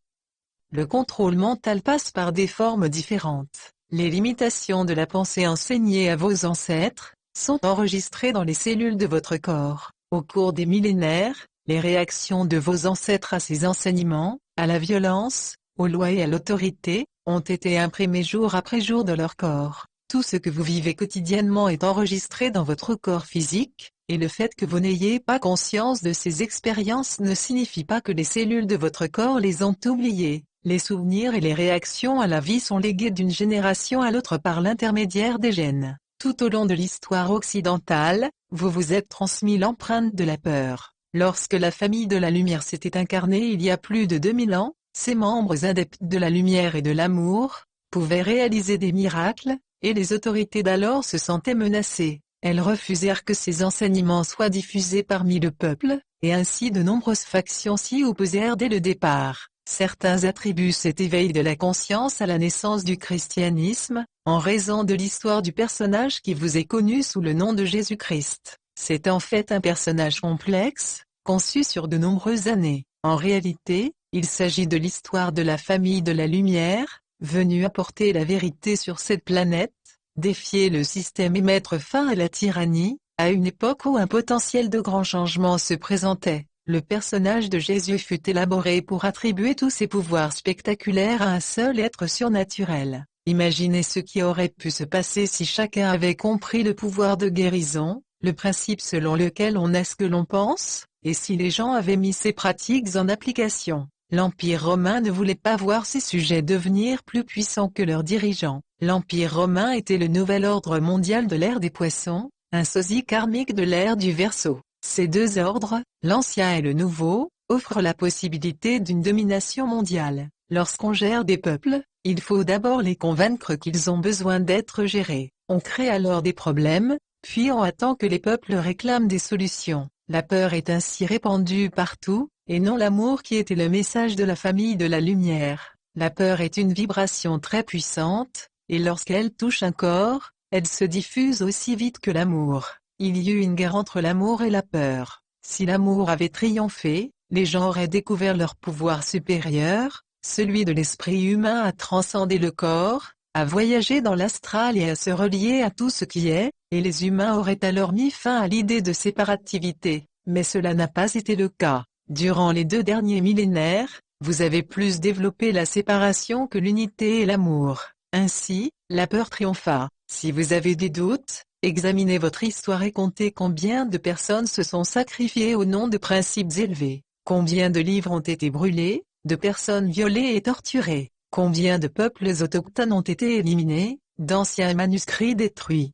Le contrôle mental passe par des formes différentes. Les limitations de la pensée enseignées à vos ancêtres sont enregistrées dans les cellules de votre corps. Au cours des millénaires, les réactions de vos ancêtres à ces enseignements, à la violence, aux lois et à l'autorité, ont été imprimées jour après jour dans leur corps. Tout ce que vous vivez quotidiennement est enregistré dans votre corps physique, et le fait que vous n'ayez pas conscience de ces expériences ne signifie pas que les cellules de votre corps les ont oubliées. Les souvenirs et les réactions à la vie sont légués d'une génération à l'autre par l'intermédiaire des gènes. Tout au long de l'histoire occidentale, vous vous êtes transmis l'empreinte de la peur. Lorsque la famille de la lumière s'était incarnée il y a plus de 2000 ans, ses membres adeptes de la lumière et de l'amour pouvaient réaliser des miracles, et les autorités d'alors se sentaient menacées. Elles refusèrent que ces enseignements soient diffusés parmi le peuple, et ainsi de nombreuses factions s'y opposèrent dès le départ. Certains attribuent cet éveil de la conscience à la naissance du christianisme, en raison de l'histoire du personnage qui vous est connu sous le nom de Jésus-Christ. C'est en fait un personnage complexe, conçu sur de nombreuses années. En réalité, il s'agit de l'histoire de la famille de la lumière, venue apporter la vérité sur cette planète, défier le système et mettre fin à la tyrannie, à une époque où un potentiel de grands changements se présentait. Le personnage de Jésus fut élaboré pour attribuer tous ses pouvoirs spectaculaires à un seul être surnaturel. Imaginez ce qui aurait pu se passer si chacun avait compris le pouvoir de guérison, le principe selon lequel on est ce que l'on pense, et si les gens avaient mis ces pratiques en application. L'Empire romain ne voulait pas voir ses sujets devenir plus puissants que leurs dirigeants. L'Empire romain était le nouvel ordre mondial de l'ère des poissons, un sosie karmique de l'ère du Verseau. Ces deux ordres, l'ancien et le nouveau, offrent la possibilité d'une domination mondiale. Lorsqu'on gère des peuples, il faut d'abord les convaincre qu'ils ont besoin d'être gérés. On crée alors des problèmes, puis on attend que les peuples réclament des solutions. La peur est ainsi répandue partout, et non l'amour qui était le message de la famille de la lumière. La peur est une vibration très puissante, et lorsqu'elle touche un corps, elle se diffuse aussi vite que l'amour. Il y eut une guerre entre l'amour et la peur. Si l'amour avait triomphé, les gens auraient découvert leur pouvoir supérieur, celui de l'esprit humain à transcender le corps, à voyager dans l'astral et à se relier à tout ce qui est, et les humains auraient alors mis fin à l'idée de séparativité. Mais cela n'a pas été le cas. Durant les 2 derniers millénaires, vous avez plus développé la séparation que l'unité et l'amour. Ainsi, la peur triompha. Si vous avez des doutes, examinez votre histoire et comptez combien de personnes se sont sacrifiées au nom de principes élevés. Combien de livres ont été brûlés, de personnes violées et torturées. Combien de peuples autochtones ont été éliminés, d'anciens manuscrits détruits.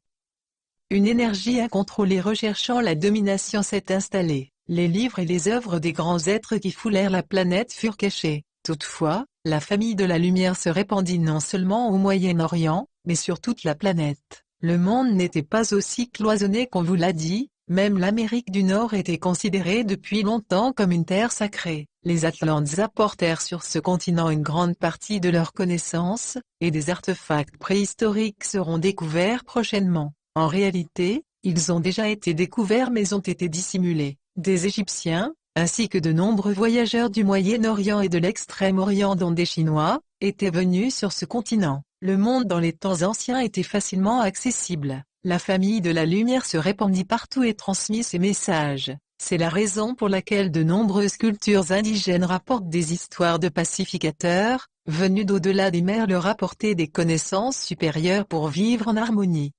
Une énergie incontrôlée recherchant la domination s'est installée. Les livres et les œuvres des grands êtres qui foulèrent la planète furent cachés. Toutefois, la famille de la lumière se répandit non seulement au Moyen-Orient, mais sur toute la planète. Le monde n'était pas aussi cloisonné qu'on vous l'a dit, même l'Amérique du Nord était considérée depuis longtemps comme une terre sacrée. Les Atlantes apportèrent sur ce continent une grande partie de leurs connaissances, et des artefacts préhistoriques seront découverts prochainement. En réalité, ils ont déjà été découverts mais ont été dissimulés. Des Égyptiens, ainsi que de nombreux voyageurs du Moyen-Orient et de l'Extrême-Orient dont des Chinois, étaient venus sur ce continent. Le monde dans les temps anciens était facilement accessible. La famille de la lumière se répandit partout et transmit ses messages. C'est la raison pour laquelle de nombreuses cultures indigènes rapportent des histoires de pacificateurs, venus d'au-delà des mers leur apporter des connaissances supérieures pour vivre en harmonie.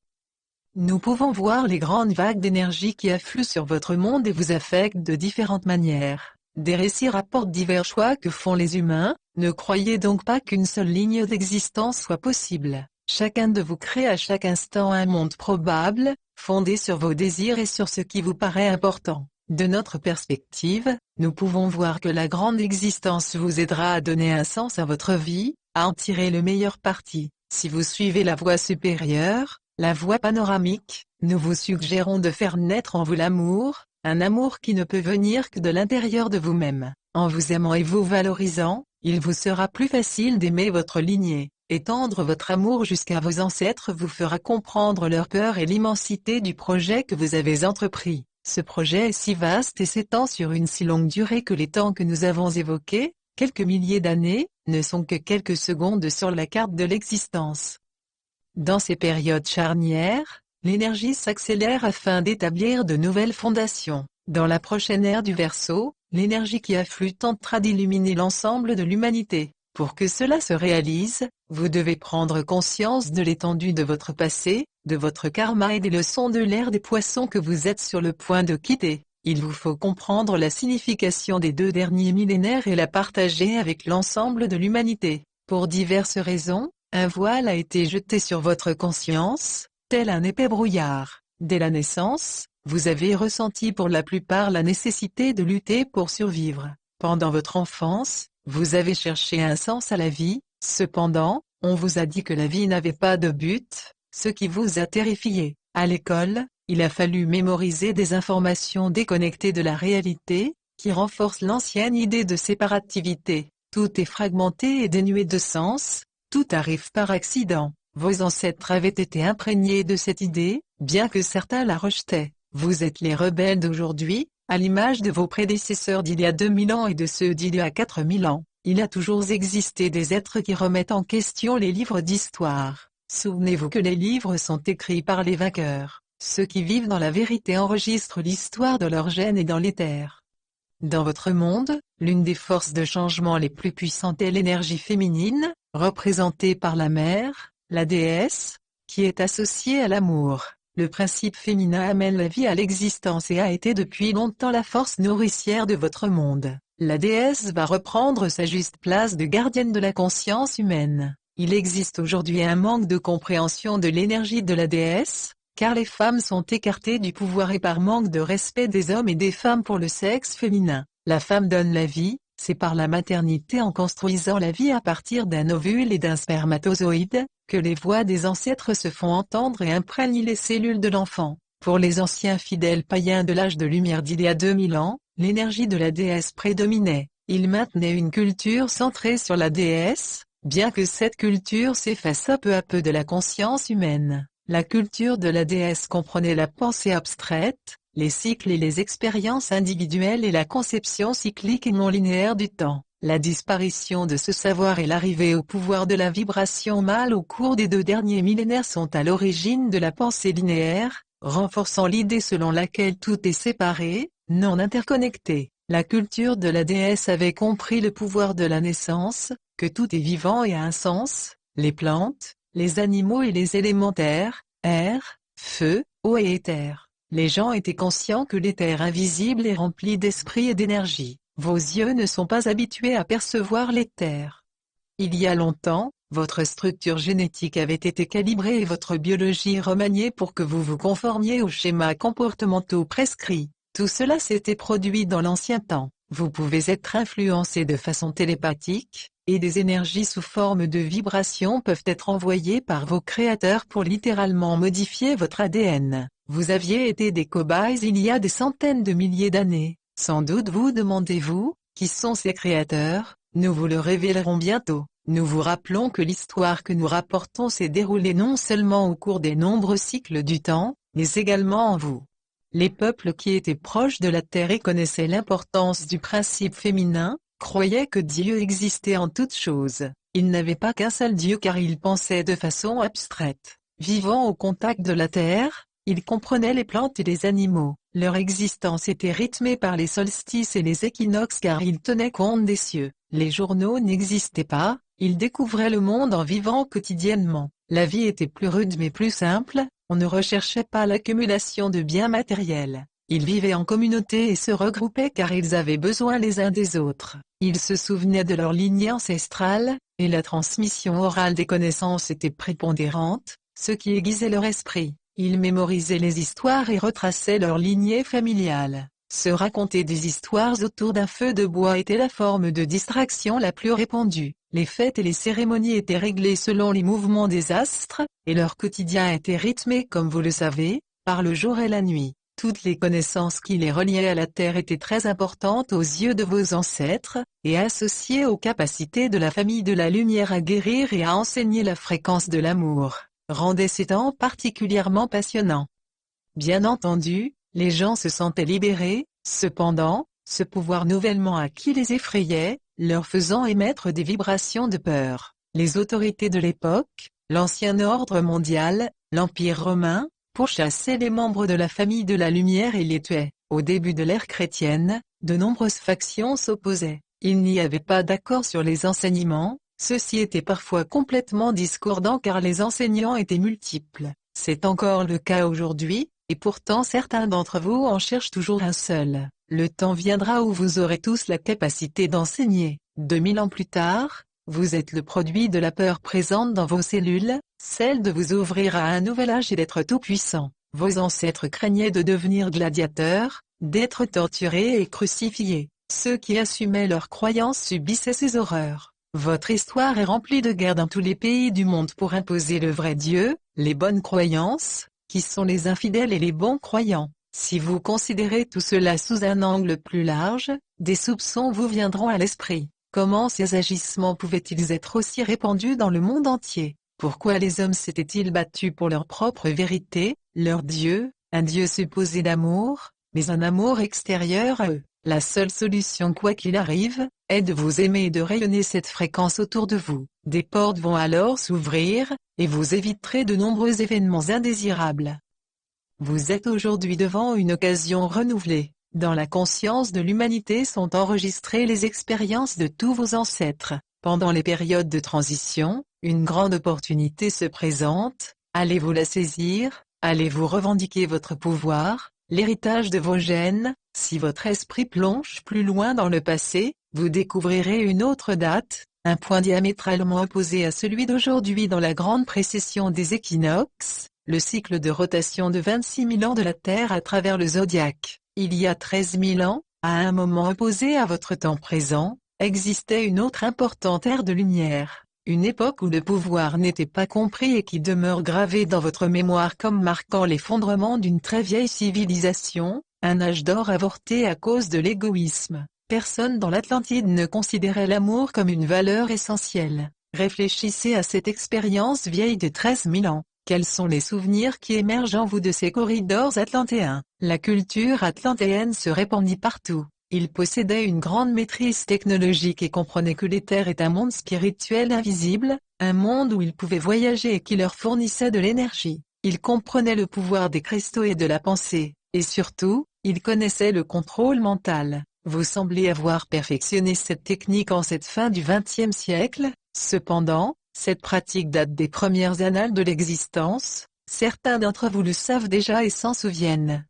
Nous pouvons voir les grandes vagues d'énergie qui affluent sur votre monde et vous affectent de différentes manières. Des récits rapportent divers choix que font les humains, ne croyez donc pas qu'une seule ligne d'existence soit possible. Chacun de vous crée à chaque instant un monde probable, fondé sur vos désirs et sur ce qui vous paraît important. De notre perspective, nous pouvons voir que la grande existence vous aidera à donner un sens à votre vie, à en tirer le meilleur parti. Si vous suivez la voie supérieure, la voie panoramique, nous vous suggérons de faire naître en vous l'amour, un amour qui ne peut venir que de l'intérieur de vous-même. En vous aimant et vous valorisant, il vous sera plus facile d'aimer votre lignée. Étendre votre amour jusqu'à vos ancêtres vous fera comprendre leur peur et l'immensité du projet que vous avez entrepris. Ce projet est si vaste et s'étend sur une si longue durée que les temps que nous avons évoqués, quelques milliers d'années, ne sont que quelques secondes sur la carte de l'existence. Dans ces périodes charnières, l'énergie s'accélère afin d'établir de nouvelles fondations. Dans la prochaine ère du Verseau, l'énergie qui afflue tentera d'illuminer l'ensemble de l'humanité. Pour que cela se réalise, vous devez prendre conscience de l'étendue de votre passé, de votre karma et des leçons de l'ère des poissons que vous êtes sur le point de quitter. Il vous faut comprendre la signification des 2 derniers millénaires et la partager avec l'ensemble de l'humanité. Pour diverses raisons, un voile a été jeté sur votre conscience, tel un épais brouillard. Dès la naissance, vous avez ressenti pour la plupart la nécessité de lutter pour survivre. Pendant votre enfance, vous avez cherché un sens à la vie, cependant, on vous a dit que la vie n'avait pas de but, ce qui vous a terrifié. À l'école, il a fallu mémoriser des informations déconnectées de la réalité, qui renforcent l'ancienne idée de séparativité. Tout est fragmenté et dénué de sens, tout arrive par accident. Vos ancêtres avaient été imprégnés de cette idée, bien que certains la rejetaient. Vous êtes les rebelles d'aujourd'hui, à l'image de vos prédécesseurs d'il y a 2000 ans et de ceux d'il y a 4000 ans. Il a toujours existé des êtres qui remettent en question les livres d'histoire. Souvenez-vous que les livres sont écrits par les vainqueurs. Ceux qui vivent dans la vérité enregistrent l'histoire de leur gène et dans l'éther. Dans votre monde, l'une des forces de changement les plus puissantes est l'énergie féminine, représentée par la mère, la déesse, qui est associée à l'amour. Le principe féminin amène la vie à l'existence et a été depuis longtemps la force nourricière de votre monde. La déesse va reprendre sa juste place de gardienne de la conscience humaine. Il existe aujourd'hui un manque de compréhension de l'énergie de la déesse, car les femmes sont écartées du pouvoir et par manque de respect des hommes et des femmes pour le sexe féminin. La femme donne la vie, c'est par la maternité en construisant la vie à partir d'un ovule et d'un spermatozoïde, que les voix des ancêtres se font entendre et imprègnent les cellules de l'enfant. Pour les anciens fidèles païens de l'âge de lumière d'il y a 2000 ans, l'énergie de la déesse prédominait. Ils maintenaient une culture centrée sur la déesse, bien que cette culture s'effaça peu à peu de la conscience humaine. La culture de la déesse comprenait la pensée abstraite, les cycles et les expériences individuelles et la conception cyclique et non linéaire du temps. La disparition de ce savoir et l'arrivée au pouvoir de la vibration mâle au cours des 2 derniers millénaires sont à l'origine de la pensée linéaire, renforçant l'idée selon laquelle tout est séparé, non interconnecté. La culture de la déesse avait compris le pouvoir de la naissance, que tout est vivant et a un sens, les plantes, les animaux et les élémentaires, air, feu, eau et éther. Les gens étaient conscients que l'éther invisible est rempli d'esprit et d'énergie. Vos yeux ne sont pas habitués à percevoir l'éther. Il y a longtemps, votre structure génétique avait été calibrée et votre biologie remaniée pour que vous vous conformiez aux schémas comportementaux prescrits. Tout cela s'était produit dans l'ancien temps. Vous pouvez être influencé de façon télépathique, et des énergies sous forme de vibrations peuvent être envoyées par vos créateurs pour littéralement modifier votre ADN. Vous aviez été des cobayes il y a des centaines de milliers d'années. Sans doute vous demandez-vous, qui sont ces créateurs? Nous vous le révélerons bientôt. Nous vous rappelons que l'histoire que nous rapportons s'est déroulée non seulement au cours des nombreux cycles du temps, mais également en vous. Les peuples qui étaient proches de la terre et connaissaient l'importance du principe féminin, croyaient que Dieu existait en toutes choses. Ils n'avaient pas qu'un seul Dieu car ils pensaient de façon abstraite. Vivant au contact de la terre, ils comprenaient les plantes et les animaux. Leur existence était rythmée par les solstices et les équinoxes car ils tenaient compte des cieux. Les journaux n'existaient pas, ils découvraient le monde en vivant quotidiennement. La vie était plus rude mais plus simple, on ne recherchait pas l'accumulation de biens matériels. Ils vivaient en communauté et se regroupaient car ils avaient besoin les uns des autres. Ils se souvenaient de leur lignée ancestrale, et la transmission orale des connaissances était prépondérante, ce qui aiguisait leur esprit. Ils mémorisaient les histoires et retraçaient leur lignée familiale. Se raconter des histoires autour d'un feu de bois était la forme de distraction la plus répandue. Les fêtes et les cérémonies étaient réglées selon les mouvements des astres, et leur quotidien était rythmé comme vous le savez, par le jour et la nuit. Toutes les connaissances qui les reliaient à la terre étaient très importantes aux yeux de vos ancêtres, et associées aux capacités de la famille de la lumière à guérir et à enseigner la fréquence de l'amour, rendaient ces temps particulièrement passionnants. Bien entendu, les gens se sentaient libérés, cependant, ce pouvoir nouvellement acquis les effrayait, leur faisant émettre des vibrations de peur. Les autorités de l'époque, l'ancien ordre mondial, l'Empire romain, pourchassaient les membres de la famille de la lumière et les tuaient. Au début de l'ère chrétienne, de nombreuses factions s'opposaient. Il n'y avait pas d'accord sur les enseignements, ceux-ci étaient parfois complètement discordants car les enseignants étaient multiples. C'est encore le cas aujourd'hui, et pourtant certains d'entre vous en cherchent toujours un seul. Le temps viendra où vous aurez tous la capacité d'enseigner. 2000 ans plus tard, vous êtes le produit de la peur présente dans vos cellules, celle de vous ouvrir à un nouvel âge et d'être tout-puissant. Vos ancêtres craignaient de devenir gladiateurs, d'être torturés et crucifiés. Ceux qui assumaient leurs croyances subissaient ces horreurs. Votre histoire est remplie de guerres dans tous les pays du monde pour imposer le vrai Dieu, les bonnes croyances, qui sont les infidèles et les bons croyants. Si vous considérez tout cela sous un angle plus large, des soupçons vous viendront à l'esprit. Comment ces agissements pouvaient-ils être aussi répandus dans le monde entier? Pourquoi les hommes s'étaient-ils battus pour leur propre vérité, leur Dieu, un Dieu supposé d'amour, mais un amour extérieur à eux? La seule solution quoi qu'il arrive, est de vous aimer et de rayonner cette fréquence autour de vous. Des portes vont alors s'ouvrir, et vous éviterez de nombreux événements indésirables. Vous êtes aujourd'hui devant une occasion renouvelée. Dans la conscience de l'humanité sont enregistrées les expériences de tous vos ancêtres. Pendant les périodes de transition, une grande opportunité se présente. Allez-vous la saisir? Allez-vous revendiquer votre pouvoir, l'héritage de vos gènes? Si votre esprit plonge plus loin dans le passé, vous découvrirez une autre date, un point diamétralement opposé à celui d'aujourd'hui dans la grande précession des équinoxes, le cycle de rotation de 26 000 ans de la Terre à travers le zodiaque. Il y a 13 000 ans, à un moment opposé à votre temps présent, existait une autre importante ère de lumière, une époque où le pouvoir n'était pas compris et qui demeure gravé dans votre mémoire comme marquant l'effondrement d'une très vieille civilisation, un âge d'or avorté à cause de l'égoïsme. Personne dans l'Atlantide ne considérait l'amour comme une valeur essentielle. Réfléchissez à cette expérience vieille de 13 000 ans. Quels sont les souvenirs qui émergent en vous de ces corridors atlantéens? La culture atlantéenne se répandit partout. Il possédait une grande maîtrise technologique et comprenait que l'éther est un monde spirituel invisible, un monde où ils pouvaient voyager et qui leur fournissait de l'énergie. Il comprenait le pouvoir des cristaux et de la pensée, et surtout, il connaissait le contrôle mental. Vous semblez avoir perfectionné cette technique en cette fin du XXe siècle, cependant, cette pratique date des premières annales de l'existence, certains d'entre vous le savent déjà et s'en souviennent.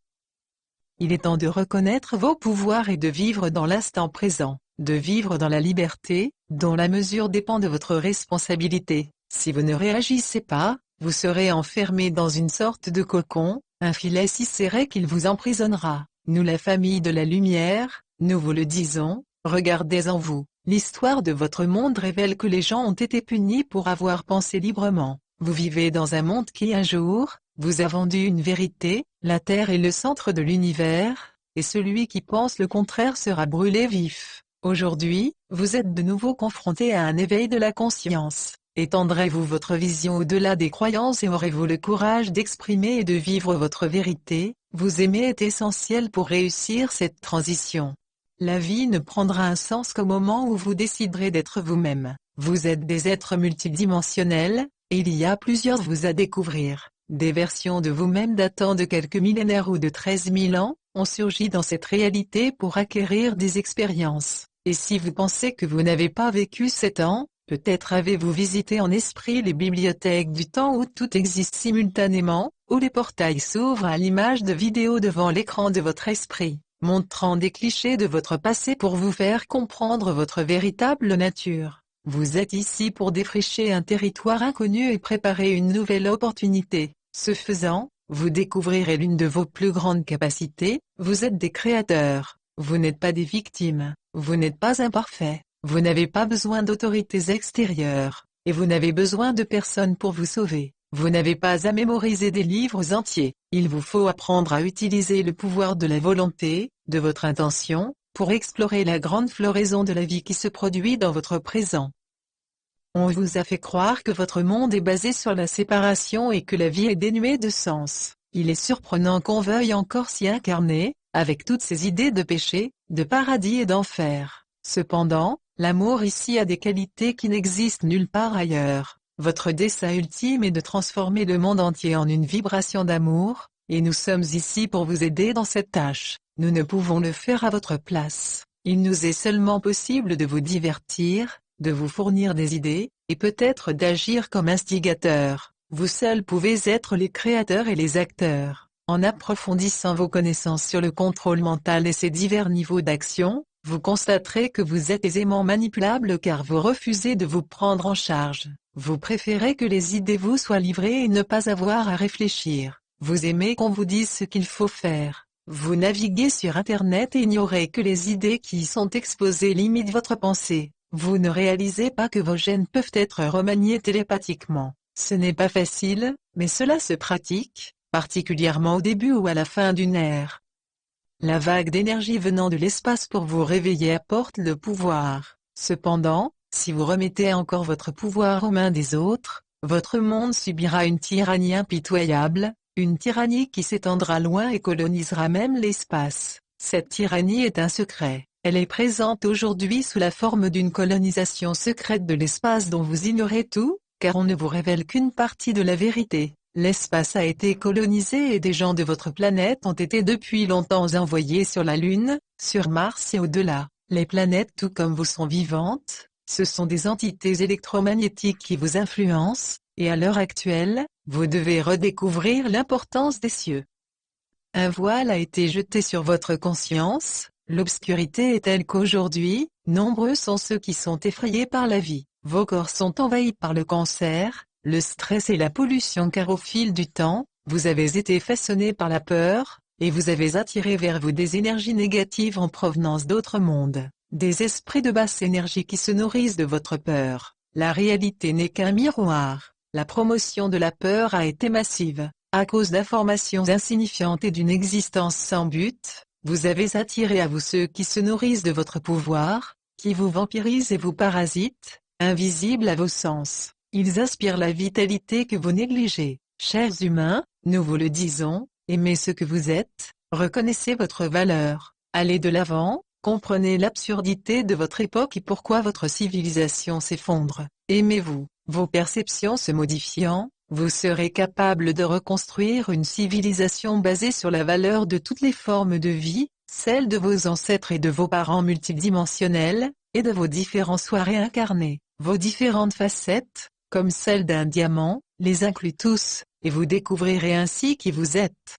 Il est temps de reconnaître vos pouvoirs et de vivre dans l'instant présent, de vivre dans la liberté, dont la mesure dépend de votre responsabilité. Si vous ne réagissez pas, vous serez enfermé dans une sorte de cocon, un filet si serré qu'il vous emprisonnera. Nous, la famille de la lumière, nous vous le disons, regardez en vous. L'histoire de votre monde révèle que les gens ont été punis pour avoir pensé librement. Vous vivez dans un monde qui un jour, vous a vendu une vérité, la Terre est le centre de l'univers, et celui qui pense le contraire sera brûlé vif. Aujourd'hui, vous êtes de nouveau confronté à un éveil de la conscience. Étendrez-vous votre vision au-delà des croyances et aurez-vous le courage d'exprimer et de vivre votre vérité? Vous aimer est essentiel pour réussir cette transition. La vie ne prendra un sens qu'au moment où vous déciderez d'être vous-même. Vous êtes des êtres multidimensionnels, et il y a plusieurs vous à découvrir. Des versions de vous-même datant de quelques millénaires ou de 13 000 ans, ont surgi dans cette réalité pour acquérir des expériences. Et si vous pensez que vous n'avez pas vécu ces temps, peut-être avez-vous visité en esprit les bibliothèques du temps où tout existe simultanément, où les portails s'ouvrent à l'image de vidéos devant l'écran de votre esprit, montrant des clichés de votre passé pour vous faire comprendre votre véritable nature. Vous êtes ici pour défricher un territoire inconnu et préparer une nouvelle opportunité. Ce faisant, vous découvrirez l'une de vos plus grandes capacités, vous êtes des créateurs. Vous n'êtes pas des victimes, vous n'êtes pas imparfaits, vous n'avez pas besoin d'autorités extérieures, et vous n'avez besoin de personne pour vous sauver. Vous n'avez pas à mémoriser des livres entiers, il vous faut apprendre à utiliser le pouvoir de la volonté, de votre intention, pour explorer la grande floraison de la vie qui se produit dans votre présent. On vous a fait croire que votre monde est basé sur la séparation et que la vie est dénuée de sens. Il est surprenant qu'on veuille encore s'y incarner, avec toutes ces idées de péché, de paradis et d'enfer. Cependant, l'amour ici a des qualités qui n'existent nulle part ailleurs. Votre dessein ultime est de transformer le monde entier en une vibration d'amour, et nous sommes ici pour vous aider dans cette tâche. Nous ne pouvons le faire à votre place. Il nous est seulement possible de vous divertir, de vous fournir des idées, et peut-être d'agir comme instigateur. Vous seuls pouvez être les créateurs et les acteurs. En approfondissant vos connaissances sur le contrôle mental et ses divers niveaux d'action, vous constaterez que vous êtes aisément manipulable car vous refusez de vous prendre en charge. Vous préférez que les idées vous soient livrées et ne pas avoir à réfléchir. Vous aimez qu'on vous dise ce qu'il faut faire. Vous naviguez sur Internet et ignorez que les idées qui y sont exposées limitent votre pensée. Vous ne réalisez pas que vos gènes peuvent être remaniés télépathiquement. Ce n'est pas facile, mais cela se pratique, particulièrement au début ou à la fin d'une ère. La vague d'énergie venant de l'espace pour vous réveiller apporte le pouvoir. Cependant, si vous remettez encore votre pouvoir aux mains des autres, votre monde subira une tyrannie impitoyable, une tyrannie qui s'étendra loin et colonisera même l'espace. Cette tyrannie est un secret. Elle est présente aujourd'hui sous la forme d'une colonisation secrète de l'espace dont vous ignorez tout, car on ne vous révèle qu'une partie de la vérité. L'espace a été colonisé et des gens de votre planète ont été depuis longtemps envoyés sur la Lune, sur Mars et au-delà. Les planètes tout comme vous sont vivantes, ce sont des entités électromagnétiques qui vous influencent, et à l'heure actuelle, vous devez redécouvrir l'importance des cieux. Un voile a été jeté sur votre conscience, l'obscurité est telle qu'aujourd'hui, nombreux sont ceux qui sont effrayés par la vie. Vos corps sont envahis par le cancer, le stress et la pollution car au fil du temps, vous avez été façonné par la peur, et vous avez attiré vers vous des énergies négatives en provenance d'autres mondes, des esprits de basse énergie qui se nourrissent de votre peur. La réalité n'est qu'un miroir. La promotion de la peur a été massive. À cause d'informations insignifiantes et d'une existence sans but, vous avez attiré à vous ceux qui se nourrissent de votre pouvoir, qui vous vampirisent et vous parasitent, invisibles à vos sens. Ils aspirent la vitalité que vous négligez. Chers humains, nous vous le disons, aimez ce que vous êtes, reconnaissez votre valeur, allez de l'avant, comprenez l'absurdité de votre époque et pourquoi votre civilisation s'effondre. Aimez-vous, vos perceptions se modifiant, vous serez capable de reconstruire une civilisation basée sur la valeur de toutes les formes de vie, celle de vos ancêtres et de vos parents multidimensionnels, et de vos différents soi réincarnés. Vos différentes facettes, comme celle d'un diamant, les incluent tous, et vous découvrirez ainsi qui vous êtes.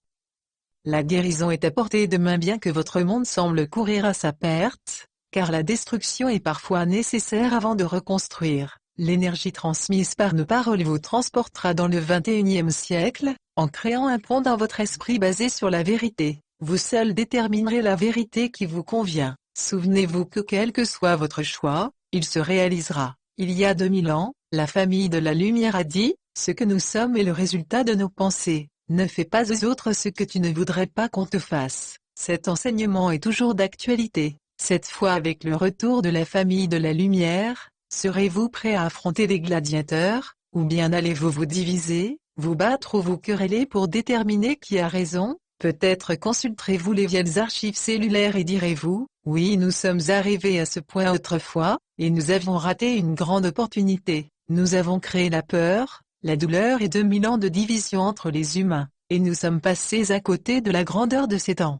La guérison est à portée de main bien que votre monde semble courir à sa perte, car la destruction est parfois nécessaire avant de reconstruire. L'énergie transmise par nos paroles vous transportera dans le 21e siècle, en créant un pont dans votre esprit basé sur la vérité. Vous seul déterminerez la vérité qui vous convient. Souvenez-vous que quel que soit votre choix, il se réalisera. Il y a 2000 ans, la famille de la lumière a dit, « Ce que nous sommes est le résultat de nos pensées. Ne fais pas aux autres ce que tu ne voudrais pas qu'on te fasse. » Cet enseignement est toujours d'actualité. Cette fois avec le retour de la famille de la lumière, serez-vous prêt à affronter les gladiateurs, ou bien allez-vous vous diviser, vous battre ou vous quereller pour déterminer qui a raison? Peut-être consulterez-vous les vieilles archives cellulaires et direz-vous, oui nous sommes arrivés à ce point autrefois, et nous avons raté une grande opportunité. Nous avons créé la peur, la douleur et 2000 ans de division entre les humains, et nous sommes passés à côté de la grandeur de ces temps.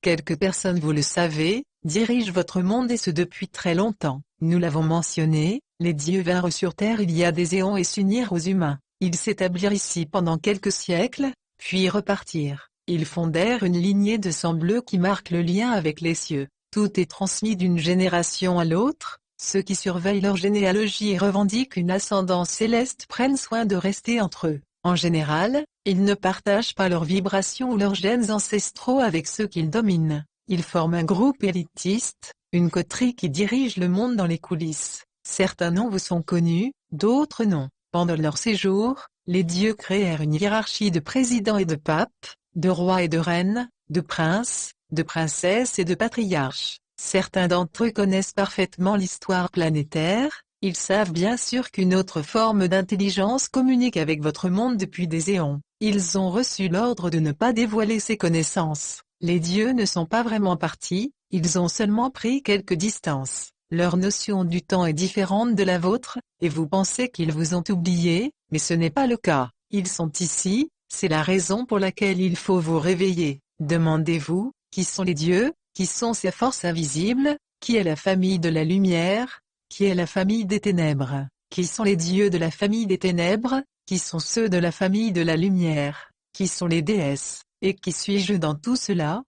Quelques personnes, vous le savez, dirigent votre monde et ce depuis très longtemps. Nous l'avons mentionné, les dieux vinrent sur terre il y a des éons et s'unirent aux humains. Ils s'établirent ici pendant quelques siècles, puis repartirent. Ils fondèrent une lignée de sang bleu qui marque le lien avec les cieux. Tout est transmis d'une génération à l'autre. Ceux qui surveillent leur généalogie et revendiquent une ascendance céleste prennent soin de rester entre eux. En général, ils ne partagent pas leurs vibrations ou leurs gènes ancestraux avec ceux qu'ils dominent. Ils forment un groupe élitiste, une coterie qui dirige le monde dans les coulisses. Certains noms vous sont connus, d'autres non. Pendant leur séjour, les dieux créèrent une hiérarchie de présidents et de papes, de rois et de reines, de princes, de princesses et de patriarches. Certains d'entre eux connaissent parfaitement l'histoire planétaire, ils savent bien sûr qu'une autre forme d'intelligence communique avec votre monde depuis des éons. Ils ont reçu l'ordre de ne pas dévoiler ces connaissances. Les dieux ne sont pas vraiment partis, ils ont seulement pris quelques distances. Leur notion du temps est différente de la vôtre, et vous pensez qu'ils vous ont oublié, mais ce n'est pas le cas. Ils sont ici, c'est la raison pour laquelle il faut vous réveiller. Demandez-vous, qui sont les dieux, qui sont ces forces invisibles, qui est la famille de la lumière, qui est la famille des ténèbres, qui sont les dieux de la famille des ténèbres, qui sont ceux de la famille de la lumière, qui sont les déesses, et qui suis-je dans tout cela?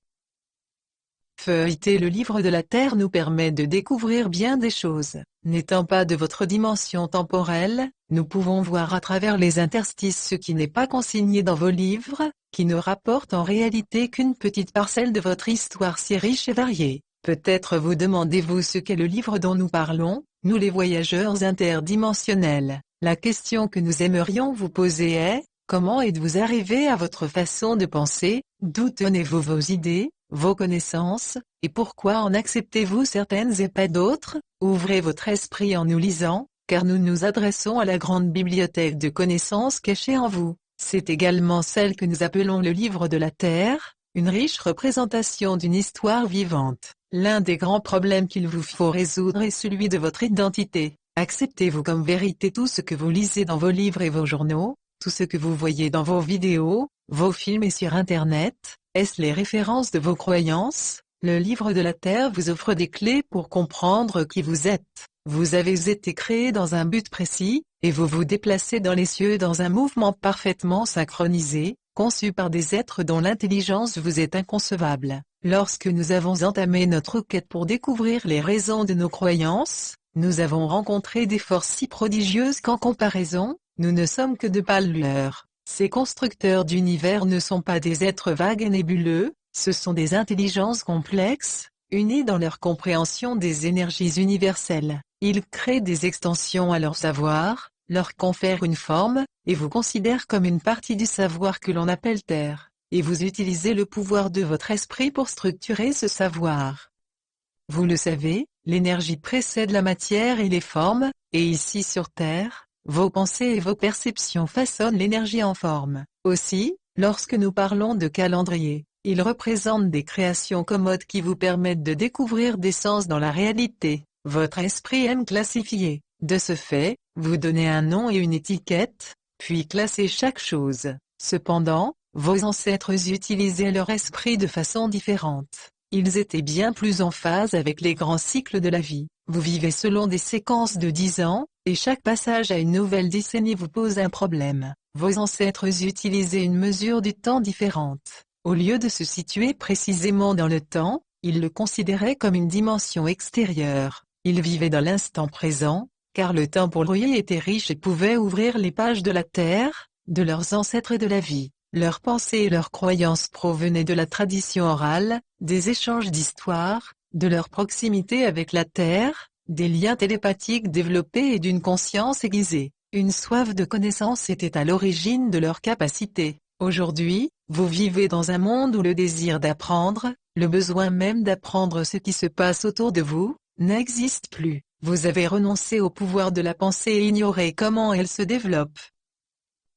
Feuilleter le livre de la Terre nous permet de découvrir bien des choses. N'étant pas de votre dimension temporelle, Nous pouvons voir à travers les interstices ce qui n'est pas consigné dans vos livres, qui ne rapporte en réalité qu'une petite parcelle de votre histoire si riche et variée. Peut-être vous demandez-vous ce qu'est le livre dont nous parlons, nous les voyageurs interdimensionnels. La question que nous aimerions vous poser est, comment êtes-vous arrivé à votre façon de penser, d'où tenez-vous vos idées, vos connaissances, et pourquoi en acceptez-vous certaines et pas d'autres? Ouvrez votre esprit en nous lisant, car nous nous adressons à la grande bibliothèque de connaissances cachées en vous. C'est également celle que nous appelons le livre de la Terre, une riche représentation d'une histoire vivante. L'un des grands problèmes qu'il vous faut résoudre est celui de votre identité. Acceptez-vous comme vérité tout ce que vous lisez dans vos livres et vos journaux, tout ce que vous voyez dans vos vidéos, vos films et sur Internet? Est-ce les références de vos croyances? Le livre de la Terre vous offre des clés pour comprendre qui vous êtes. Vous avez été créé dans un but précis, et vous vous déplacez dans les cieux dans un mouvement parfaitement synchronisé, conçu par des êtres dont l'intelligence vous est inconcevable. Lorsque nous avons entamé notre quête pour découvrir les raisons de nos croyances, nous avons rencontré des forces si prodigieuses qu'en comparaison, nous ne sommes que de pâles lueurs. Ces constructeurs d'univers ne sont pas des êtres vagues et nébuleux, ce sont des intelligences complexes, unies dans leur compréhension des énergies universelles. Ils créent des extensions à leur savoir, leur confèrent une forme, et vous considèrent comme une partie du savoir que l'on appelle Terre. Et vous utilisez le pouvoir de votre esprit pour structurer ce savoir. Vous le savez, l'énergie précède la matière et les formes, et ici sur Terre, vos pensées et vos perceptions façonnent l'énergie en forme. Aussi, lorsque nous parlons de calendrier, ils représentent des créations commodes qui vous permettent de découvrir des sens dans la réalité. Votre esprit aime classifier. De ce fait, vous donnez un nom et une étiquette, puis classez chaque chose. Cependant, vos ancêtres utilisaient leur esprit de façon différente. Ils étaient bien plus en phase avec les grands cycles de la vie. Vous vivez selon des séquences de 10 ans, et chaque passage à une nouvelle décennie vous pose un problème. Vos ancêtres utilisaient une mesure du temps différente. Au lieu de se situer précisément dans le temps, ils le considéraient comme une dimension extérieure. Ils vivaient dans l'instant présent, car le temps pour eux était riche et pouvait ouvrir les pages de la terre, de leurs ancêtres et de la vie. Leurs pensées et leurs croyances provenaient de la tradition orale, des échanges d'histoires, de leur proximité avec la terre, des liens télépathiques développés et d'une conscience aiguisée. Une soif de connaissance était à l'origine de leur capacité. Aujourd'hui, vous vivez dans un monde où le désir d'apprendre, le besoin même d'apprendre ce qui se passe autour de vous, n'existe plus. Vous avez renoncé au pouvoir de la pensée et ignoré comment elle se développe.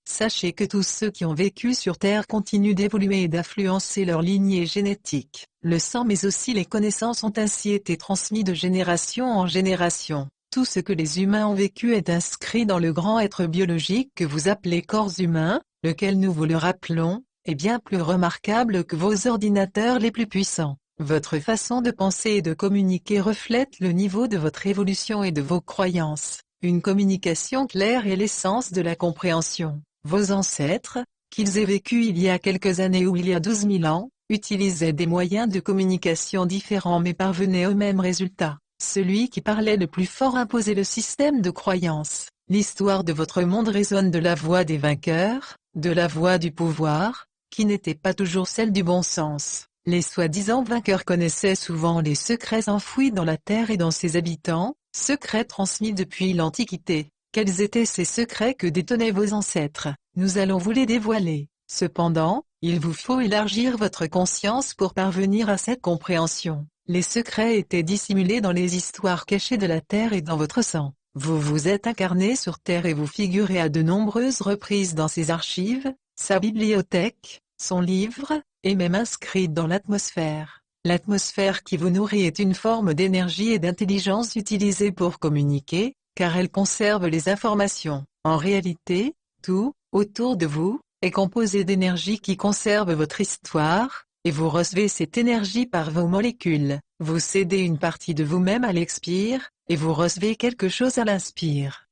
Sachez que tous ceux qui ont vécu sur Terre continuent d'évoluer et d'influencer leur lignée génétique. Le sang mais aussi les connaissances ont ainsi été transmis de génération en génération. Tout ce que les humains ont vécu est inscrit dans le grand être biologique que vous appelez corps humain, lequel nous vous le rappelons, est bien plus remarquable que vos ordinateurs les plus puissants. Votre façon de penser et de communiquer reflète le niveau de votre évolution et de vos croyances. Une communication claire est l'essence de la compréhension. Vos ancêtres, qu'ils aient vécu il y a quelques années ou il y a 12 000 ans, utilisaient des moyens de communication différents mais parvenaient au même résultat. Celui qui parlait le plus fort imposait le système de croyances. L'histoire de votre monde résonne de la voix des vainqueurs, de la voix du pouvoir, qui n'était pas toujours celle du bon sens. Les soi-disant vainqueurs connaissaient souvent les secrets enfouis dans la terre et dans ses habitants, secrets transmis depuis l'Antiquité. Quels étaient ces secrets que détenaient vos ancêtres? Nous allons vous les dévoiler. Cependant, il vous faut élargir votre conscience pour parvenir à cette compréhension. Les secrets étaient dissimulés dans les histoires cachées de la terre et dans votre sang. Vous vous êtes incarné sur terre et vous figurez à de nombreuses reprises dans ses archives, sa bibliothèque, son livre, et même inscrite dans l'atmosphère. L'atmosphère qui vous nourrit est une forme d'énergie et d'intelligence utilisée pour communiquer, car elle conserve les informations. En réalité, tout, autour de vous, est composé d'énergie qui conserve votre histoire, et vous recevez cette énergie par vos molécules. Vous cédez une partie de vous-même à l'expire, et vous recevez quelque chose à l'inspire.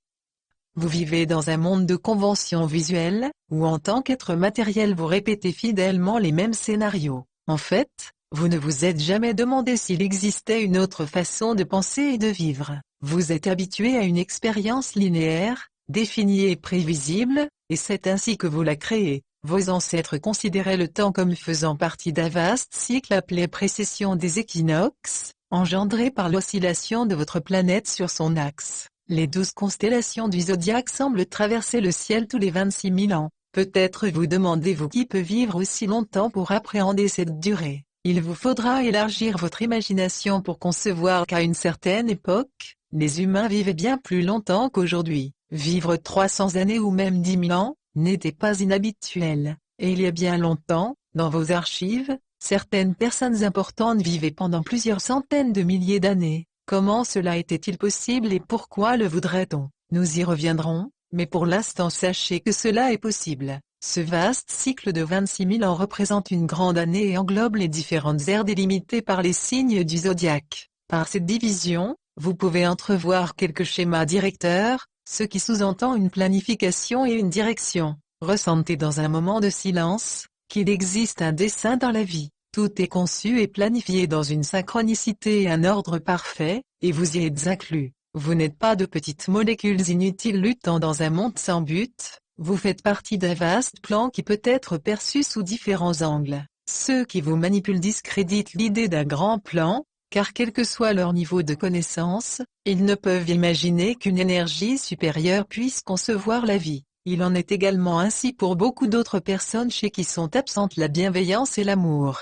Vous vivez dans un monde de conventions visuelles, où en tant qu'être matériel vous répétez fidèlement les mêmes scénarios. En fait, vous ne vous êtes jamais demandé s'il existait une autre façon de penser et de vivre. Vous êtes habitué à une expérience linéaire, définie et prévisible, et c'est ainsi que vous la créez. Vos ancêtres considéraient le temps comme faisant partie d'un vaste cycle appelé précession des équinoxes, engendré par l'oscillation de votre planète sur son axe. Les 12 constellations du zodiaque semblent traverser le ciel tous les 26 000 ans. Peut-être vous demandez-vous qui peut vivre aussi longtemps pour appréhender cette durée. Il vous faudra élargir votre imagination pour concevoir qu'à une certaine époque, les humains vivaient bien plus longtemps qu'aujourd'hui. Vivre 300 années ou même 10 000 ans n'était pas inhabituel. Et il y a bien longtemps, dans vos archives, certaines personnes importantes vivaient pendant plusieurs centaines de milliers d'années. Comment cela était-il possible et pourquoi le voudrait-on? Nous y reviendrons, mais pour l'instant sachez que cela est possible. Ce vaste cycle de 26 000 ans représente une grande année et englobe les différentes ères délimitées par les signes du zodiaque. Par cette division, vous pouvez entrevoir quelques schémas directeurs, ce qui sous-entend une planification et une direction. Ressentez dans un moment de silence, qu'il existe un dessein dans la vie. Tout est conçu et planifié dans une synchronicité et un ordre parfait, et vous y êtes inclus. Vous n'êtes pas de petites molécules inutiles luttant dans un monde sans but, vous faites partie d'un vaste plan qui peut être perçu sous différents angles. Ceux qui vous manipulent discréditent l'idée d'un grand plan, car quel que soit leur niveau de connaissance, ils ne peuvent imaginer qu'une énergie supérieure puisse concevoir la vie. Il en est également ainsi pour beaucoup d'autres personnes chez qui sont absentes la bienveillance et l'amour.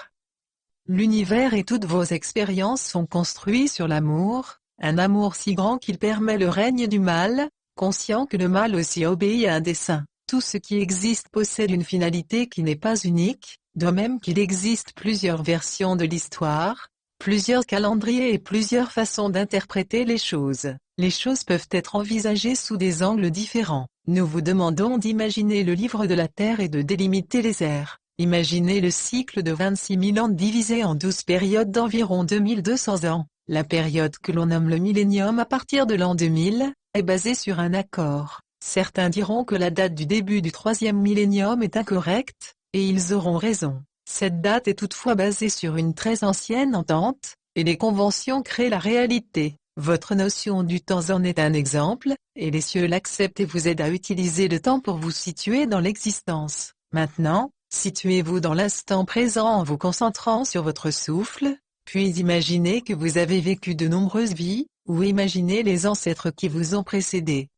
L'univers et toutes vos expériences sont construits sur l'amour, un amour si grand qu'il permet le règne du mal, conscient que le mal aussi obéit à un dessein. Tout ce qui existe possède une finalité qui n'est pas unique, de même qu'il existe plusieurs versions de l'histoire, plusieurs calendriers et plusieurs façons d'interpréter les choses. Les choses peuvent être envisagées sous des angles différents. Nous vous demandons d'imaginer le livre de la Terre et de délimiter les ères. Imaginez le cycle de 26 000 ans divisé en 12 périodes d'environ 2200 ans. La période que l'on nomme le millénium à partir de l'an 2000, est basée sur un accord. Certains diront que la date du début du troisième millénium est incorrecte, et ils auront raison. Cette date est toutefois basée sur une très ancienne entente, et les conventions créent la réalité. Votre notion du temps en est un exemple, et les cieux l'acceptent et vous aident à utiliser le temps pour vous situer dans l'existence. Maintenant, situez-vous dans l'instant présent en vous concentrant sur votre souffle, puis imaginez que vous avez vécu de nombreuses vies, ou imaginez les ancêtres qui vous ont précédés.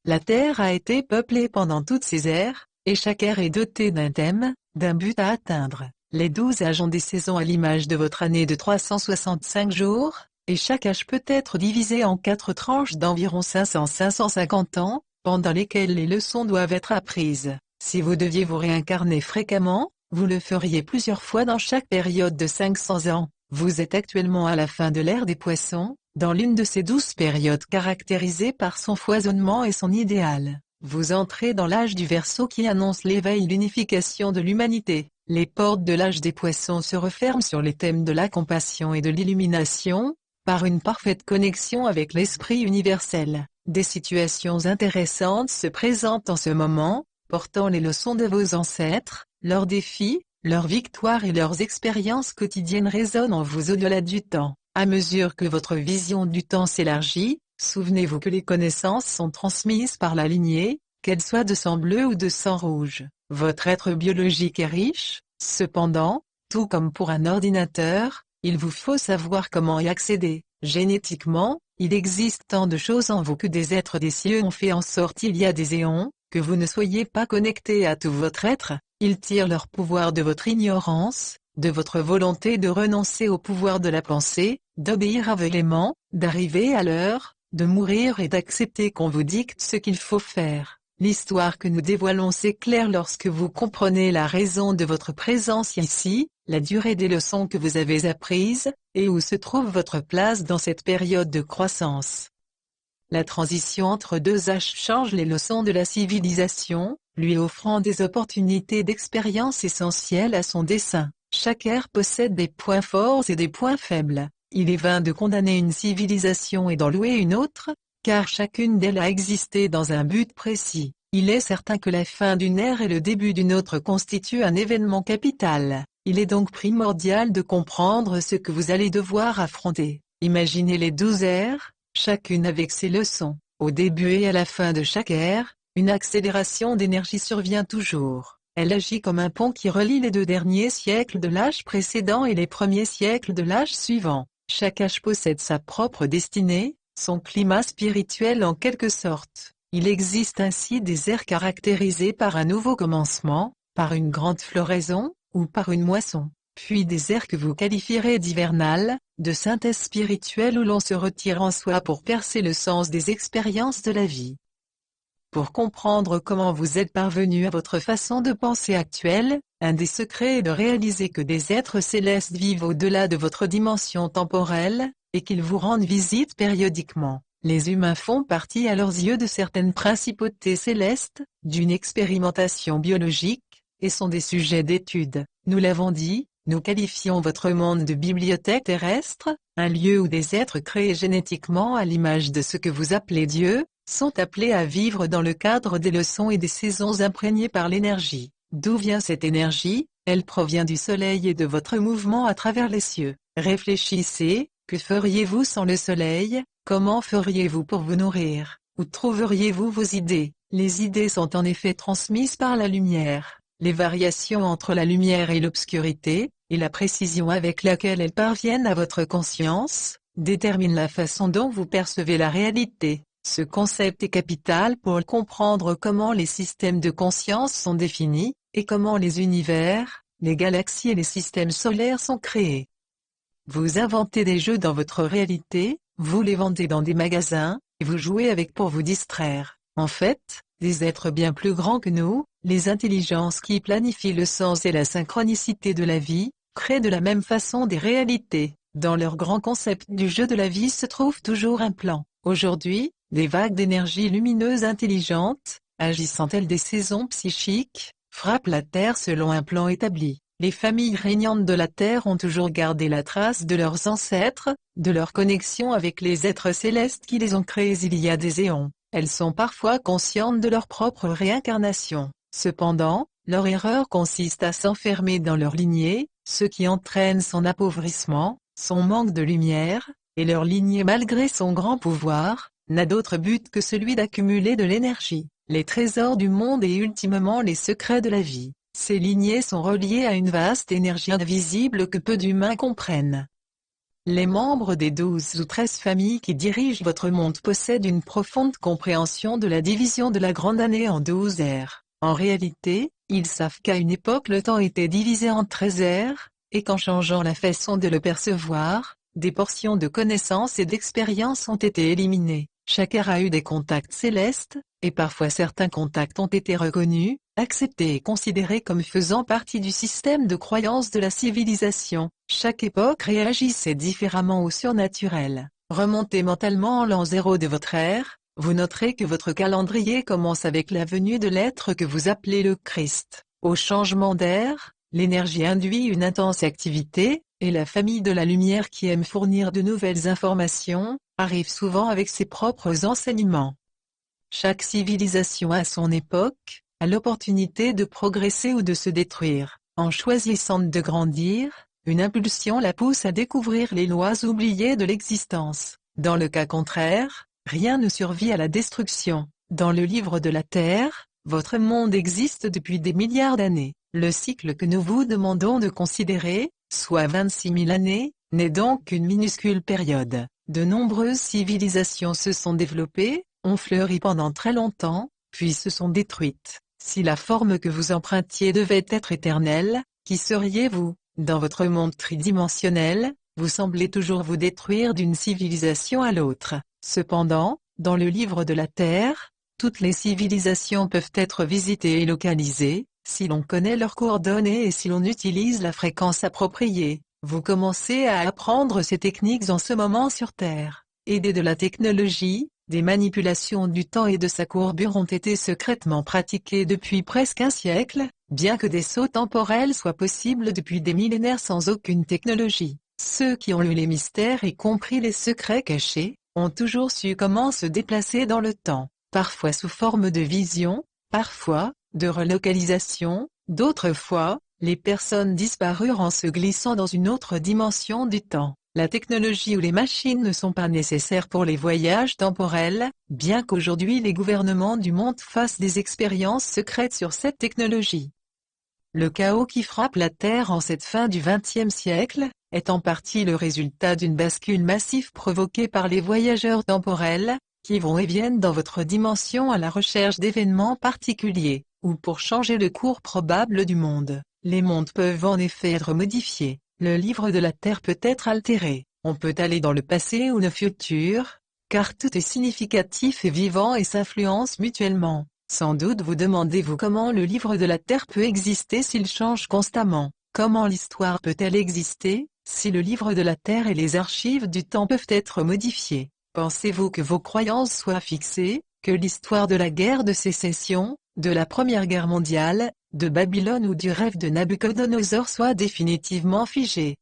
La Terre a été peuplée pendant toutes ces ères, et chaque ère est dotée d'un thème, d'un but à atteindre. Les 12 âges ont des saisons à l'image de votre année de 365 jours, et chaque âge peut être divisé en 4 tranches d'environ 500-550 ans, pendant lesquelles les leçons doivent être apprises. Si vous deviez vous réincarner fréquemment, vous le feriez plusieurs fois dans chaque période de 500 ans. Vous êtes actuellement à la fin de l'ère des poissons, dans l'une de ces 12 périodes caractérisées par son foisonnement et son idéal. Vous entrez dans l'âge du Verseau qui annonce l'éveil et l'unification de l'humanité. Les portes de l'âge des poissons se referment sur les thèmes de la compassion et de l'illumination, par une parfaite connexion avec l'esprit universel. Des situations intéressantes se présentent en ce moment, portant les leçons de vos ancêtres, leurs défis, leurs victoires et leurs expériences quotidiennes résonnent en vous au-delà du temps. À mesure que votre vision du temps s'élargit, souvenez-vous que les connaissances sont transmises par la lignée, qu'elles soient de sang bleu ou de sang rouge. Votre être biologique est riche, cependant, tout comme pour un ordinateur, il vous faut savoir comment y accéder. Génétiquement, il existe tant de choses en vous que des êtres des cieux ont fait en sorte il y a des éons, que vous ne soyez pas connecté à tout votre être, ils tirent leur pouvoir de votre ignorance, de votre volonté de renoncer au pouvoir de la pensée, d'obéir aveuglément, d'arriver à l'heure, de mourir et d'accepter qu'on vous dicte ce qu'il faut faire. L'histoire que nous dévoilons s'éclaire lorsque vous comprenez la raison de votre présence ici, la durée des leçons que vous avez apprises, et où se trouve votre place dans cette période de croissance. La transition entre deux âges change les leçons de la civilisation, lui offrant des opportunités d'expérience essentielles à son dessein. Chaque ère possède des points forts et des points faibles. Il est vain de condamner une civilisation et d'en louer une autre, car chacune d'elles a existé dans un but précis. Il est certain que la fin d'une ère et le début d'une autre constituent un événement capital. Il est donc primordial de comprendre ce que vous allez devoir affronter. Imaginez les 12 ères, chacune avec ses leçons. Au début et à la fin de chaque ère, une accélération d'énergie survient toujours. Elle agit comme un pont qui relie les 2 derniers siècles de l'âge précédent et les premiers siècles de l'âge suivant. Chaque âge possède sa propre destinée, son climat spirituel en quelque sorte. Il existe ainsi des ères caractérisées par un nouveau commencement, par une grande floraison, ou par une moisson. Puis des ères que vous qualifierez d'hivernales, de synthèse spirituelle où l'on se retire en soi pour percer le sens des expériences de la vie. Pour comprendre comment vous êtes parvenu à votre façon de penser actuelle, un des secrets est de réaliser que des êtres célestes vivent au-delà de votre dimension temporelle, et qu'ils vous rendent visite périodiquement. Les humains font partie à leurs yeux de certaines principautés célestes, d'une expérimentation biologique, et sont des sujets d'étude. Nous l'avons dit, nous qualifions votre monde de bibliothèque terrestre, un lieu où des êtres créés génétiquement à l'image de ce que vous appelez Dieu, sont appelés à vivre dans le cadre des leçons et des saisons imprégnées par l'énergie. D'où vient cette énergie? Elle provient du soleil et de votre mouvement à travers les cieux. Réfléchissez, que feriez-vous sans le soleil? Comment feriez-vous pour vous nourrir? Où trouveriez-vous vos idées? Les idées sont en effet transmises par la lumière. Les variations entre la lumière et l'obscurité, et la précision avec laquelle elles parviennent à votre conscience, déterminent la façon dont vous percevez la réalité. Ce concept est capital pour comprendre comment les systèmes de conscience sont définis, et comment les univers, les galaxies et les systèmes solaires sont créés. Vous inventez des jeux dans votre réalité, vous les vendez dans des magasins, et vous jouez avec pour vous distraire. En fait, des êtres bien plus grands que nous, les intelligences qui planifient le sens et la synchronicité de la vie, créent de la même façon des réalités. Dans leur grand concept du jeu de la vie se trouve toujours un plan. Aujourd'hui, des vagues d'énergie lumineuse intelligente, agissant telles des saisons psychiques, frappent la Terre selon un plan établi. Les familles régnantes de la Terre ont toujours gardé la trace de leurs ancêtres, de leur connexion avec les êtres célestes qui les ont créés il y a des éons. Elles sont parfois conscientes de leur propre réincarnation. Cependant, leur erreur consiste à s'enfermer dans leur lignée, ce qui entraîne son appauvrissement, son manque de lumière, et leur lignée malgré son grand pouvoir, n'a d'autre but que celui d'accumuler de l'énergie, les trésors du monde et ultimement les secrets de la vie. Ces lignées sont reliées à une vaste énergie invisible que peu d'humains comprennent. Les membres des 12 ou 13 familles qui dirigent votre monde possèdent une profonde compréhension de la division de la grande année en 12 ères. En réalité, ils savent qu'à une époque le temps était divisé en 13 ères, et qu'en changeant la façon de le percevoir, des portions de connaissances et d'expérience ont été éliminées. Chaque ère a eu des contacts célestes, et parfois certains contacts ont été reconnus, acceptés et considérés comme faisant partie du système de croyance de la civilisation. Chaque époque réagissait différemment au surnaturel. Remontez mentalement en l'an 0 de votre ère, vous noterez que votre calendrier commence avec la venue de l'être que vous appelez le Christ. Au changement d'ère, l'énergie induit une intense activité, et la famille de la lumière qui aime fournir de nouvelles informations, arrive souvent avec ses propres enseignements. Chaque civilisation à son époque, a l'opportunité de progresser ou de se détruire. En choisissant de grandir, une impulsion la pousse à découvrir les lois oubliées de l'existence. Dans le cas contraire, rien ne survit à la destruction. Dans le livre de la Terre, votre monde existe depuis des milliards d'années. Le cycle que nous vous demandons de considérer, soit 26 000 années, n'est donc qu'une minuscule période. De nombreuses civilisations se sont développées, ont fleuri pendant très longtemps, puis se sont détruites. Si la forme que vous empruntiez devait être éternelle, qui seriez-vous? Dans votre monde tridimensionnel, vous semblez toujours vous détruire d'une civilisation à l'autre. Cependant, dans le livre de la Terre, toutes les civilisations peuvent être visitées et localisées, si l'on connaît leurs coordonnées et si l'on utilise la fréquence appropriée. Vous commencez à apprendre ces techniques en ce moment sur Terre. Aidés de la technologie, des manipulations du temps et de sa courbure ont été secrètement pratiquées depuis presque un siècle, bien que des sauts temporels soient possibles depuis des millénaires sans aucune technologie. Ceux qui ont lu les mystères et compris les secrets cachés, ont toujours su comment se déplacer dans le temps, parfois sous forme de vision, parfois, de relocalisation, d'autres fois, les personnes disparurent en se glissant dans une autre dimension du temps. La technologie ou les machines ne sont pas nécessaires pour les voyages temporels, bien qu'aujourd'hui les gouvernements du monde fassent des expériences secrètes sur cette technologie. Le chaos qui frappe la Terre en cette fin du XXe siècle, est en partie le résultat d'une bascule massive provoquée par les voyageurs temporels, qui vont et viennent dans votre dimension à la recherche d'événements particuliers, ou pour changer le cours probable du monde. Les mondes peuvent en effet être modifiés. Le livre de la Terre peut être altéré, on peut aller dans le passé ou le futur, car tout est significatif et vivant et s'influence mutuellement. Sans doute vous demandez-vous comment le livre de la Terre peut exister s'il change constamment. Comment l'histoire peut-elle exister, si le livre de la Terre et les archives du temps peuvent être modifiés? Pensez-vous que vos croyances soient fixées, que l'histoire de la guerre de sécession, de la Première Guerre mondiale, de Babylone ou du rêve de Nabuchodonosor soit définitivement figée?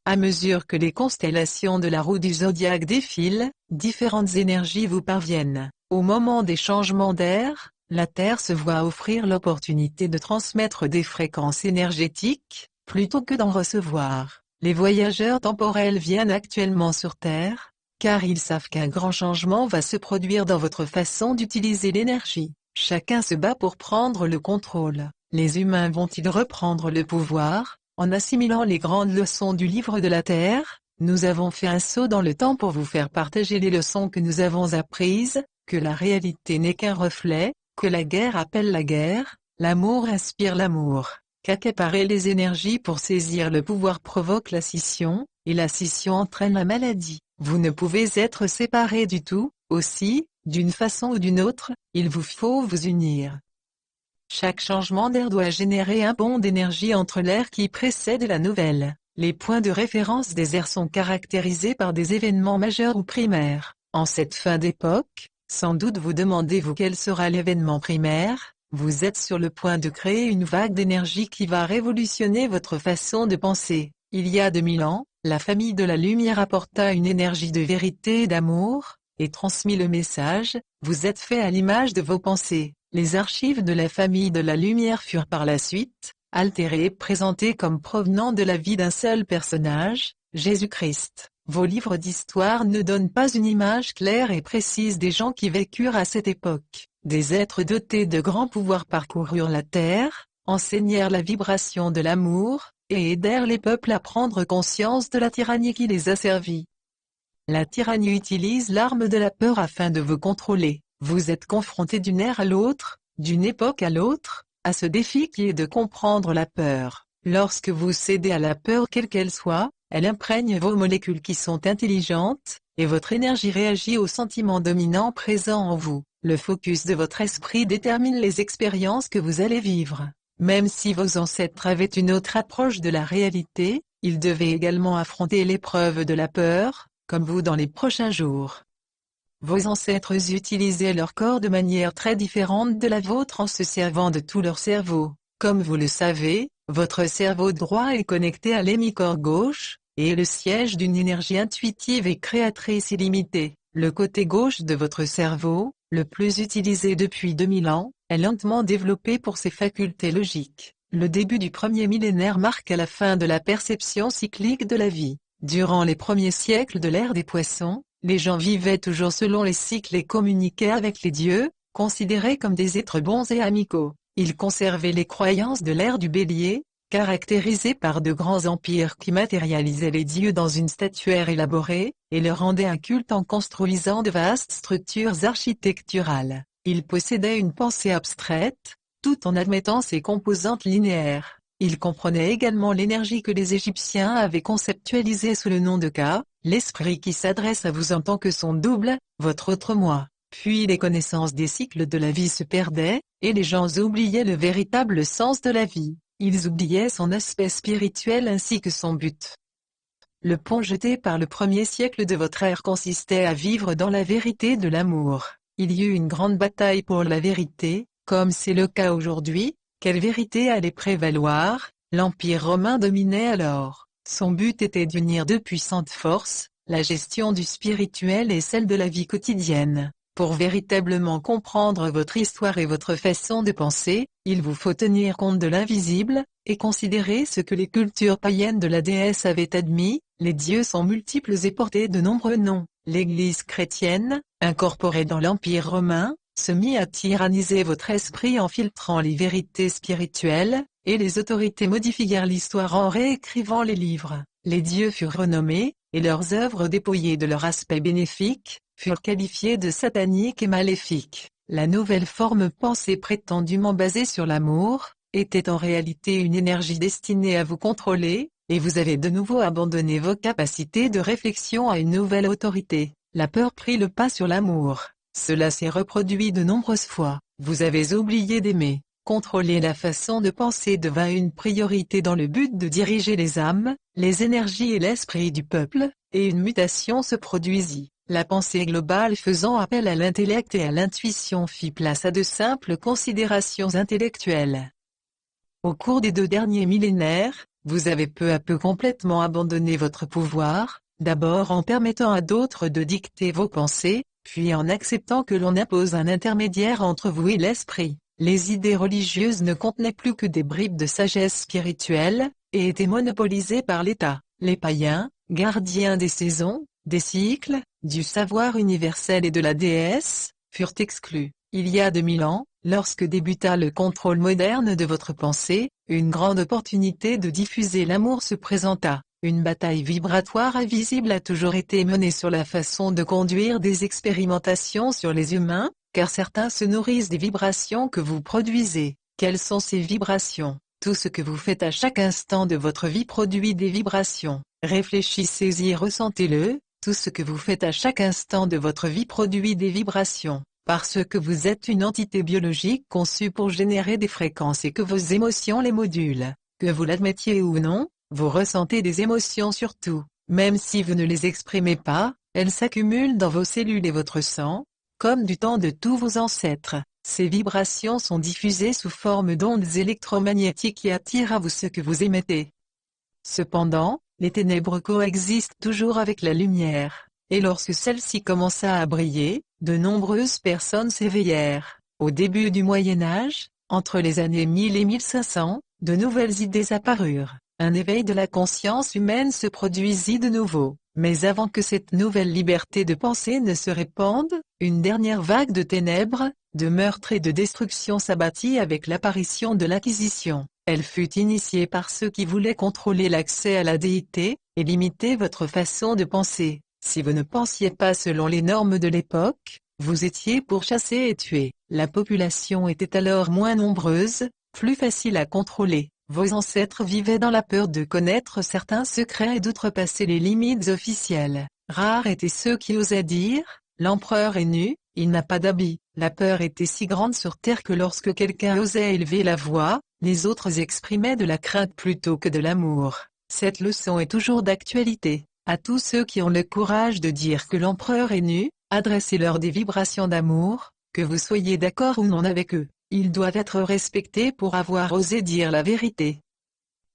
À mesure que les constellations de la roue du zodiaque défilent, différentes énergies vous parviennent. Au moment des changements d'air, la Terre se voit offrir l'opportunité de transmettre des fréquences énergétiques, plutôt que d'en recevoir. Les voyageurs temporels viennent actuellement sur Terre, car ils savent qu'un grand changement va se produire dans votre façon d'utiliser l'énergie. Chacun se bat pour prendre le contrôle. Les humains vont-ils reprendre le pouvoir? En assimilant les grandes leçons du livre de la Terre, nous avons fait un saut dans le temps pour vous faire partager les leçons que nous avons apprises, que la réalité n'est qu'un reflet, que la guerre appelle la guerre, l'amour inspire l'amour, qu'accaparer les énergies pour saisir le pouvoir provoque la scission, et la scission entraîne la maladie. Vous ne pouvez être séparés du tout, aussi, d'une façon ou d'une autre, il vous faut vous unir. Chaque changement d'air doit générer un bond d'énergie entre l'air qui précède la nouvelle. Les points de référence des airs sont caractérisés par des événements majeurs ou primaires. En cette fin d'époque, sans doute vous demandez-vous quel sera l'événement primaire. Vous êtes sur le point de créer une vague d'énergie qui va révolutionner votre façon de penser. Il y a 2000 ans, la famille de la lumière apporta une énergie de vérité et d'amour, et transmit le message, vous êtes fait à l'image de vos pensées. Les archives de la famille de la lumière furent par la suite, altérées et présentées comme provenant de la vie d'un seul personnage, Jésus-Christ. Vos livres d'histoire ne donnent pas une image claire et précise des gens qui vécurent à cette époque. Des êtres dotés de grands pouvoirs parcoururent la terre, enseignèrent la vibration de l'amour, et aidèrent les peuples à prendre conscience de la tyrannie qui les asservit. La tyrannie utilise l'arme de la peur afin de vous contrôler. Vous êtes confronté d'une ère à l'autre, d'une époque à l'autre, à ce défi qui est de comprendre la peur. Lorsque vous cédez à la peur quelle qu'elle soit, elle imprègne vos molécules qui sont intelligentes, et votre énergie réagit aux sentiments dominants présents en vous. Le focus de votre esprit détermine les expériences que vous allez vivre. Même si vos ancêtres avaient une autre approche de la réalité, ils devaient également affronter l'épreuve de la peur, comme vous dans les prochains jours. Vos ancêtres utilisaient leur corps de manière très différente de la vôtre en se servant de tout leur cerveau. Comme vous le savez, votre cerveau droit est connecté à l'hémicorps gauche, et est le siège d'une énergie intuitive et créatrice illimitée. Le côté gauche de votre cerveau, le plus utilisé depuis 2000 ans, est lentement développé pour ses facultés logiques. Le début du premier millénaire marque la fin de la perception cyclique de la vie. Durant les premiers siècles de l'ère des poissons, les gens vivaient toujours selon les cycles et communiquaient avec les dieux, considérés comme des êtres bons et amicaux. Ils conservaient les croyances de l'ère du bélier, caractérisée par de grands empires qui matérialisaient les dieux dans une statuaire élaborée, et leur rendaient un culte en construisant de vastes structures architecturales. Ils possédaient une pensée abstraite, tout en admettant ses composantes linéaires. Ils comprenaient également l'énergie que les Égyptiens avaient conceptualisée sous le nom de Ka, l'esprit qui s'adresse à vous en tant que son double, votre autre moi. Puis les connaissances des cycles de la vie se perdaient, et les gens oubliaient le véritable sens de la vie. Ils oubliaient son aspect spirituel ainsi que son but. Le pont jeté par le premier siècle de votre ère consistait à vivre dans la vérité de l'amour. Il y eut une grande bataille pour la vérité, comme c'est le cas aujourd'hui. Quelle vérité allait prévaloir? L'Empire romain dominait alors. Son but était d'unir deux puissantes forces, la gestion du spirituel et celle de la vie quotidienne. Pour véritablement comprendre votre histoire et votre façon de penser, il vous faut tenir compte de l'invisible, et considérer ce que les cultures païennes de la déesse avaient admis, Les dieux sont multiples et portaient de nombreux noms. L'Église chrétienne, incorporée dans l'Empire romain, se mit à tyranniser votre esprit en filtrant les vérités spirituelles, et les autorités modifièrent l'histoire en réécrivant les livres. Les dieux furent renommés, et leurs œuvres dépouillées de leur aspect bénéfique, furent qualifiées de sataniques et maléfiques. La nouvelle forme pensée prétendument basée sur l'amour, était en réalité une énergie destinée à vous contrôler, et vous avez de nouveau abandonné vos capacités de réflexion à une nouvelle autorité. La peur prit le pas sur l'amour. Cela s'est reproduit de nombreuses fois. Vous avez oublié d'aimer. Contrôler la façon de penser devint une priorité dans le but de diriger les âmes, les énergies et l'esprit du peuple, et une mutation se produisit. La pensée globale faisant appel à l'intellect et à l'intuition fit place à de simples considérations intellectuelles. Au cours des 2 derniers millénaires, vous avez peu à peu complètement abandonné votre pouvoir, d'abord en permettant à d'autres de dicter vos pensées, puis en acceptant que l'on impose un intermédiaire entre vous et l'esprit. Les idées religieuses ne contenaient plus que des bribes de sagesse spirituelle, et étaient monopolisées par l'État. Les païens, gardiens des saisons, des cycles, du savoir universel et de la déesse, furent exclus. Il y a 2000 ans, lorsque débuta le contrôle moderne de votre pensée, une grande opportunité de diffuser l'amour se présenta. Une bataille vibratoire invisible a toujours été menée sur la façon de conduire des expérimentations sur les humains, car certains se nourrissent des vibrations que vous produisez. Quelles sont ces vibrations? Tout ce que vous faites à chaque instant de votre vie produit des vibrations. Réfléchissez-y et ressentez-le, tout ce que vous faites à chaque instant de votre vie produit des vibrations. Parce que vous êtes une entité biologique conçue pour générer des fréquences et que vos émotions les modulent. Que vous l'admettiez ou non, vous ressentez des émotions surtout. Même si vous ne les exprimez pas, elles s'accumulent dans vos cellules et votre sang, comme du temps de tous vos ancêtres. Ces vibrations sont diffusées sous forme d'ondes électromagnétiques qui attirent à vous ce que vous émettez. Cependant, les ténèbres coexistent toujours avec la lumière, et lorsque celle-ci commença à briller, de nombreuses personnes s'éveillèrent. Au début du Moyen Âge, entre les années 1000 et 1500, de nouvelles idées apparurent. Un éveil de la conscience humaine se produisit de nouveau. Mais avant que cette nouvelle liberté de pensée ne se répande, une dernière vague de ténèbres, de meurtre et de destruction s'abattit avec l'apparition de l'Inquisition. Elle fut initiée par ceux qui voulaient contrôler l'accès à la déité, et limiter votre façon de penser. Si vous ne pensiez pas selon les normes de l'époque, vous étiez pourchassé et tué. La population était alors moins nombreuse, plus facile à contrôler. Vos ancêtres vivaient dans la peur de connaître certains secrets et d'outrepasser les limites officielles. Rares étaient ceux qui osaient dire, l'empereur est nu, il n'a pas d'habit. La peur était si grande sur terre que lorsque quelqu'un osait élever la voix, les autres exprimaient de la crainte plutôt que de l'amour. Cette leçon est toujours d'actualité. À tous ceux qui ont le courage de dire que l'empereur est nu, adressez-leur des vibrations d'amour, que vous soyez d'accord ou non avec eux. Ils doivent être respectés pour avoir osé dire la vérité.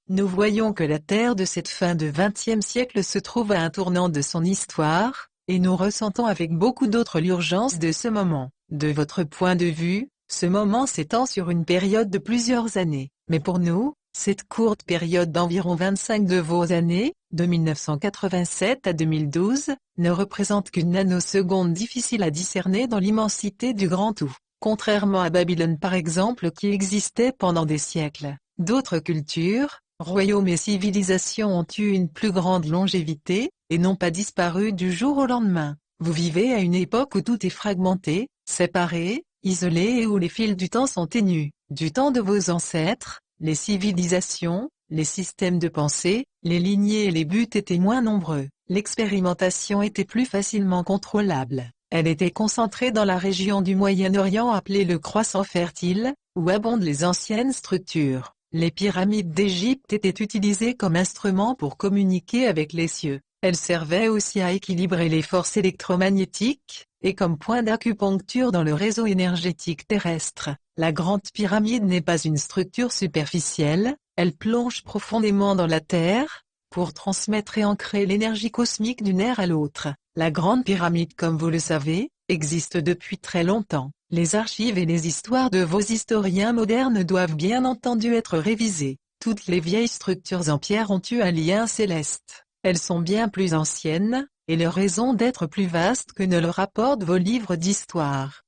Nous voyons que la Terre de cette fin de XXe siècle se trouve à un tournant de son histoire, et nous ressentons avec beaucoup d'autres l'urgence de ce moment. De votre point de vue, ce moment s'étend sur une période de plusieurs années. Mais pour nous, cette courte période d'environ 25 de vos années, de 1987 à 2012, ne représente qu'une nanoseconde difficile à discerner dans l'immensité du grand tout. Contrairement à Babylone par exemple qui existait pendant des siècles, d'autres cultures, royaumes et civilisations ont eu une plus grande longévité, et n'ont pas disparu du jour au lendemain. Vous vivez à une époque où tout est fragmenté, séparé, isolé et où les fils du temps sont ténus. Du temps de vos ancêtres, les civilisations, les systèmes de pensée, les lignées et les buts étaient moins nombreux. L'expérimentation était plus facilement contrôlable. Elle était concentrée dans la région du Moyen-Orient appelée le croissant fertile, où abondent les anciennes structures. Les pyramides d'Égypte étaient utilisées comme instruments pour communiquer avec les cieux. Elles servaient aussi à équilibrer les forces électromagnétiques, et comme point d'acupuncture dans le réseau énergétique terrestre. La Grande Pyramide n'est pas une structure superficielle, elle plonge profondément dans la Terre, pour transmettre et ancrer l'énergie cosmique d'une ère à l'autre. La Grande Pyramide, comme vous le savez, existe depuis très longtemps. Les archives et les histoires de vos historiens modernes doivent bien entendu être révisées. Toutes les vieilles structures en pierre ont eu un lien céleste. Elles sont bien plus anciennes, et leur raison d'être plus vaste que ne le rapportent vos livres d'histoire.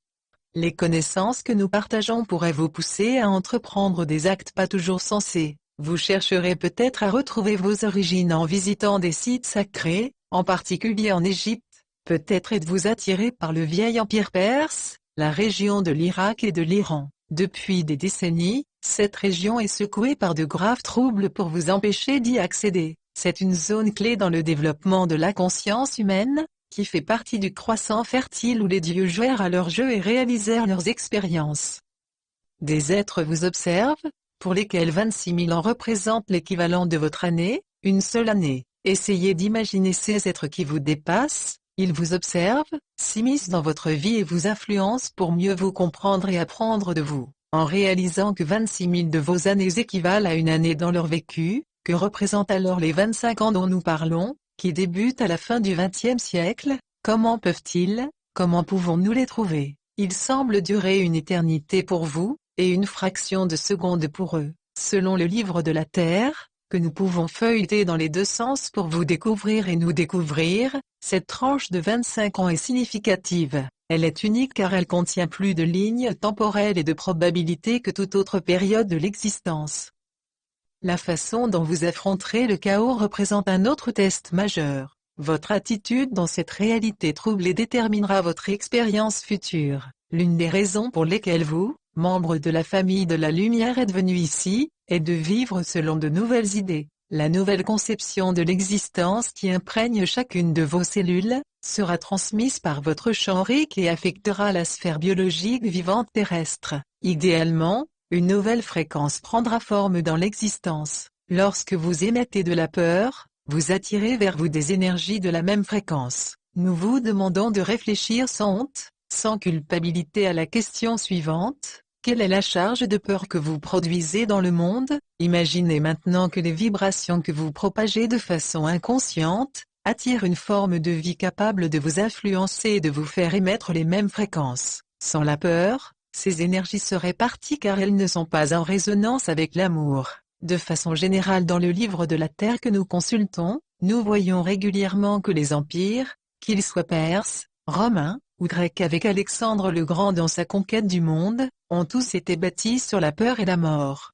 Les connaissances que nous partageons pourraient vous pousser à entreprendre des actes pas toujours sensés. Vous chercherez peut-être à retrouver vos origines en visitant des sites sacrés, en particulier en Égypte. Peut-être êtes-vous attiré par le vieil empire perse, la région de l'Irak et de l'Iran. Depuis des décennies, cette région est secouée par de graves troubles pour vous empêcher d'y accéder. C'est une zone clé dans le développement de la conscience humaine, qui fait partie du croissant fertile où les dieux jouèrent à leur jeu et réalisèrent leurs expériences. Des êtres vous observent, pour lesquels 26 000 ans représentent l'équivalent de votre année, une seule année. Essayez d'imaginer ces êtres qui vous dépassent, ils vous observent, s'immiscent dans votre vie et vous influencent pour mieux vous comprendre et apprendre de vous. En réalisant que 26 000 de vos années équivalent à une année dans leur vécu, que représentent alors les 25 ans dont nous parlons, qui débutent à la fin du XXe siècle, comment pouvons-nous les trouver? Ils semblent durer une éternité pour vous, et une fraction de seconde pour eux. Selon le livre de la Terre, que nous pouvons feuilleter dans les deux sens pour vous découvrir et nous découvrir, cette tranche de 25 ans est significative. Elle est unique car elle contient plus de lignes temporelles et de probabilités que toute autre période de l'existence. La façon dont vous affronterez le chaos représente un autre test majeur. Votre attitude dans cette réalité troublée déterminera votre expérience future. L'une des raisons pour lesquelles vous, membre de la famille de la lumière, êtes venu ici, est de vivre selon de nouvelles idées. La nouvelle conception de l'existence qui imprègne chacune de vos cellules, sera transmise par votre champ aurique et affectera la sphère biologique vivante terrestre. Idéalement, une nouvelle fréquence prendra forme dans l'existence. Lorsque vous émettez de la peur, vous attirez vers vous des énergies de la même fréquence. Nous vous demandons de réfléchir sans honte, sans culpabilité à la question suivante. Quelle est la charge de peur que vous produisez dans le monde? Imaginez maintenant que les vibrations que vous propagez de façon inconsciente, attirent une forme de vie capable de vous influencer et de vous faire émettre les mêmes fréquences. Sans la peur, ces énergies seraient parties car elles ne sont pas en résonance avec l'amour. De façon générale dans le livre de la Terre que nous consultons, nous voyons régulièrement que les empires, qu'ils soient perses, romains, ou grecs avec Alexandre le Grand dans sa conquête du monde, ont tous été bâtis sur la peur et la mort.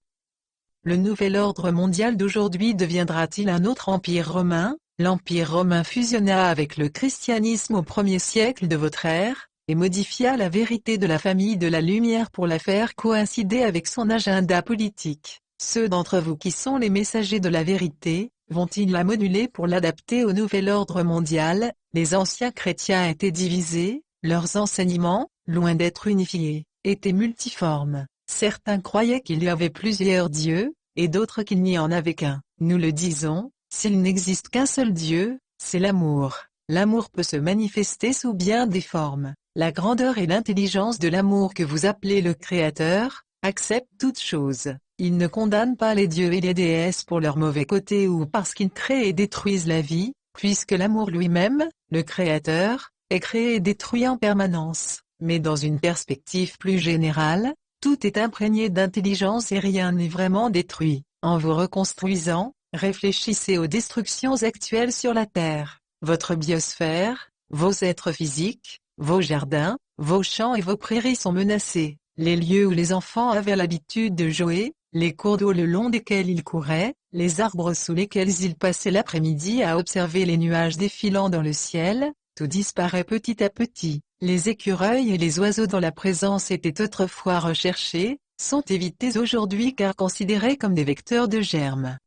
Le nouvel ordre mondial d'aujourd'hui deviendra-t-il un autre empire romain? L'empire romain fusionna avec le christianisme au 1er siècle de votre ère, et modifia la vérité de la famille de la lumière pour la faire coïncider avec son agenda politique. Ceux d'entre vous qui sont les messagers de la vérité, vont-ils la moduler pour l'adapter au nouvel ordre mondial? Les anciens chrétiens étaient divisés, leurs enseignements, loin d'être unifiés, étaient multiformes. Certains croyaient qu'il y avait plusieurs dieux, et d'autres qu'il n'y en avait qu'un. Nous le disons, s'il n'existe qu'un seul Dieu, c'est l'amour. L'amour peut se manifester sous bien des formes. La grandeur et l'intelligence de l'amour que vous appelez le Créateur, accepte toutes choses. Il ne condamne pas les dieux et les déesses pour leur mauvais côté ou parce qu'ils créent et détruisent la vie, puisque l'amour lui-même, le Créateur, est créé et détruit en permanence. Mais dans une perspective plus générale, tout est imprégné d'intelligence et rien n'est vraiment détruit. En vous reconstruisant, réfléchissez aux destructions actuelles sur la Terre. Votre biosphère, vos êtres physiques, vos jardins, vos champs et vos prairies sont menacés. Les lieux où les enfants avaient l'habitude de jouer, les cours d'eau le long desquels ils couraient, les arbres sous lesquels ils passaient l'après-midi à observer les nuages défilant dans le ciel, tout disparaît petit à petit. Les écureuils et les oiseaux dont la présence était autrefois recherchée, sont évités aujourd'hui car considérés comme des vecteurs de germes.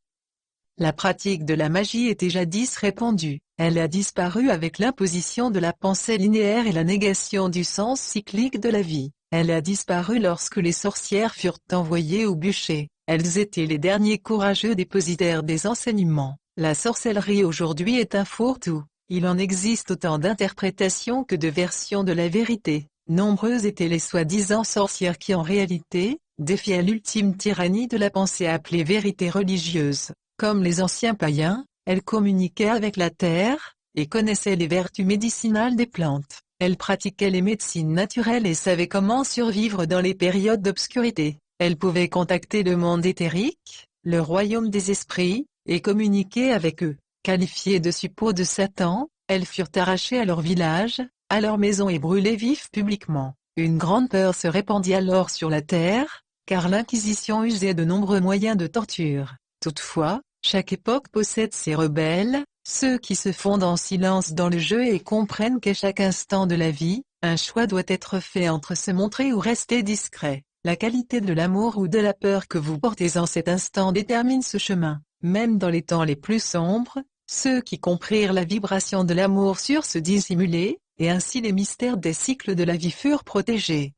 La pratique de la magie était jadis répandue. Elle a disparu avec l'imposition de la pensée linéaire et la négation du sens cyclique de la vie. Elle a disparu lorsque les sorcières furent envoyées au bûcher. Elles étaient les derniers courageux dépositaires des enseignements. La sorcellerie aujourd'hui est un fourre-tout. Il en existe autant d'interprétations que de versions de la vérité. Nombreuses étaient les soi-disant sorcières qui en réalité, défiaient l'ultime tyrannie de la pensée appelée vérité religieuse. Comme les anciens païens, elles communiquaient avec la terre, et connaissaient les vertus médicinales des plantes. Elles pratiquaient les médecines naturelles et savaient comment survivre dans les périodes d'obscurité. Elles pouvaient contacter le monde éthérique, le royaume des esprits, et communiquer avec eux. Qualifiées de suppôts de Satan, elles furent arrachées à leur village, à leur maison et brûlées vives publiquement. Une grande peur se répandit alors sur la terre, car l'Inquisition usait de nombreux moyens de torture. Toutefois, chaque époque possède ses rebelles, ceux qui se fondent en silence dans le jeu et comprennent qu'à chaque instant de la vie, un choix doit être fait entre se montrer ou rester discret. La qualité de l'amour ou de la peur que vous portez en cet instant détermine ce chemin. Même dans les temps les plus sombres, ceux qui comprirent la vibration de l'amour surent se dissimuler, et ainsi les mystères des cycles de la vie furent protégés.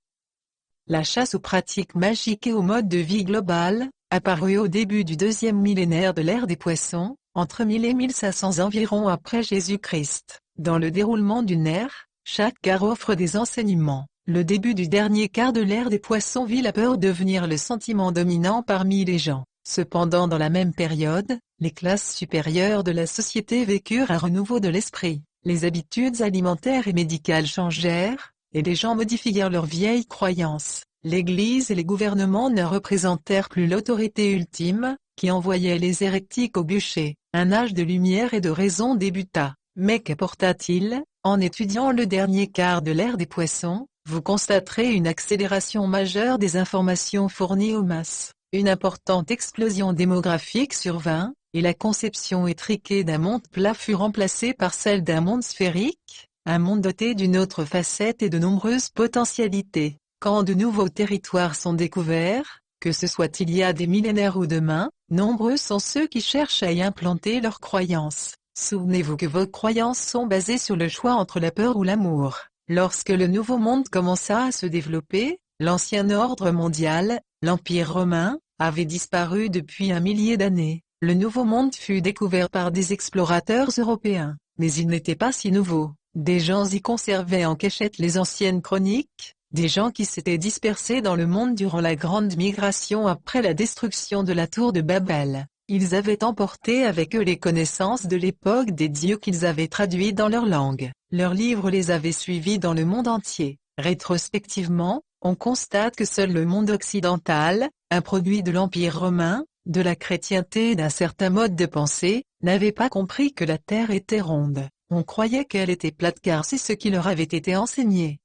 La chasse aux pratiques magiques et au mode de vie global, apparue au début du deuxième millénaire de l'ère des poissons, entre 1000 et 1500 environ après Jésus-Christ. Dans le déroulement d'une ère, chaque quart offre des enseignements. Le début du dernier quart de l'ère des poissons vit la peur devenir le sentiment dominant parmi les gens. Cependant dans la même période, les classes supérieures de la société vécurent un renouveau de l'esprit. Les habitudes alimentaires et médicales changèrent, et les gens modifièrent leurs vieilles croyances. L'Église et les gouvernements ne représentèrent plus l'autorité ultime, qui envoyait les hérétiques au bûcher. Un âge de lumière et de raison débuta. Mais qu'apporta-t-il? En étudiant le dernier quart de l'ère des poissons, vous constaterez une accélération majeure des informations fournies aux masses. Une importante explosion démographique survint, et la conception étriquée d'un monde plat fut remplacée par celle d'un monde sphérique, un monde doté d'une autre facette et de nombreuses potentialités. Quand de nouveaux territoires sont découverts, que ce soit il y a des millénaires ou demain, nombreux sont ceux qui cherchent à y implanter leurs croyances. Souvenez-vous que vos croyances sont basées sur le choix entre la peur ou l'amour. Lorsque le nouveau monde commença à se développer, l'ancien ordre mondial, l'Empire romain, avait disparu depuis un millier d'années. Le nouveau monde fut découvert par des explorateurs européens, mais il n'était pas si nouveau. Des gens y conservaient en cachette les anciennes chroniques, des gens qui s'étaient dispersés dans le monde durant la grande migration après la destruction de la tour de Babel. Ils avaient emporté avec eux les connaissances de l'époque des dieux qu'ils avaient traduits dans leur langue. Leurs livres les avaient suivis dans le monde entier. Rétrospectivement, on constate que seul le monde occidental, un produit de l'Empire romain, de la chrétienté et d'un certain mode de pensée, n'avait pas compris que la terre était ronde. On croyait qu'elle était plate car c'est ce qui leur avait été enseigné.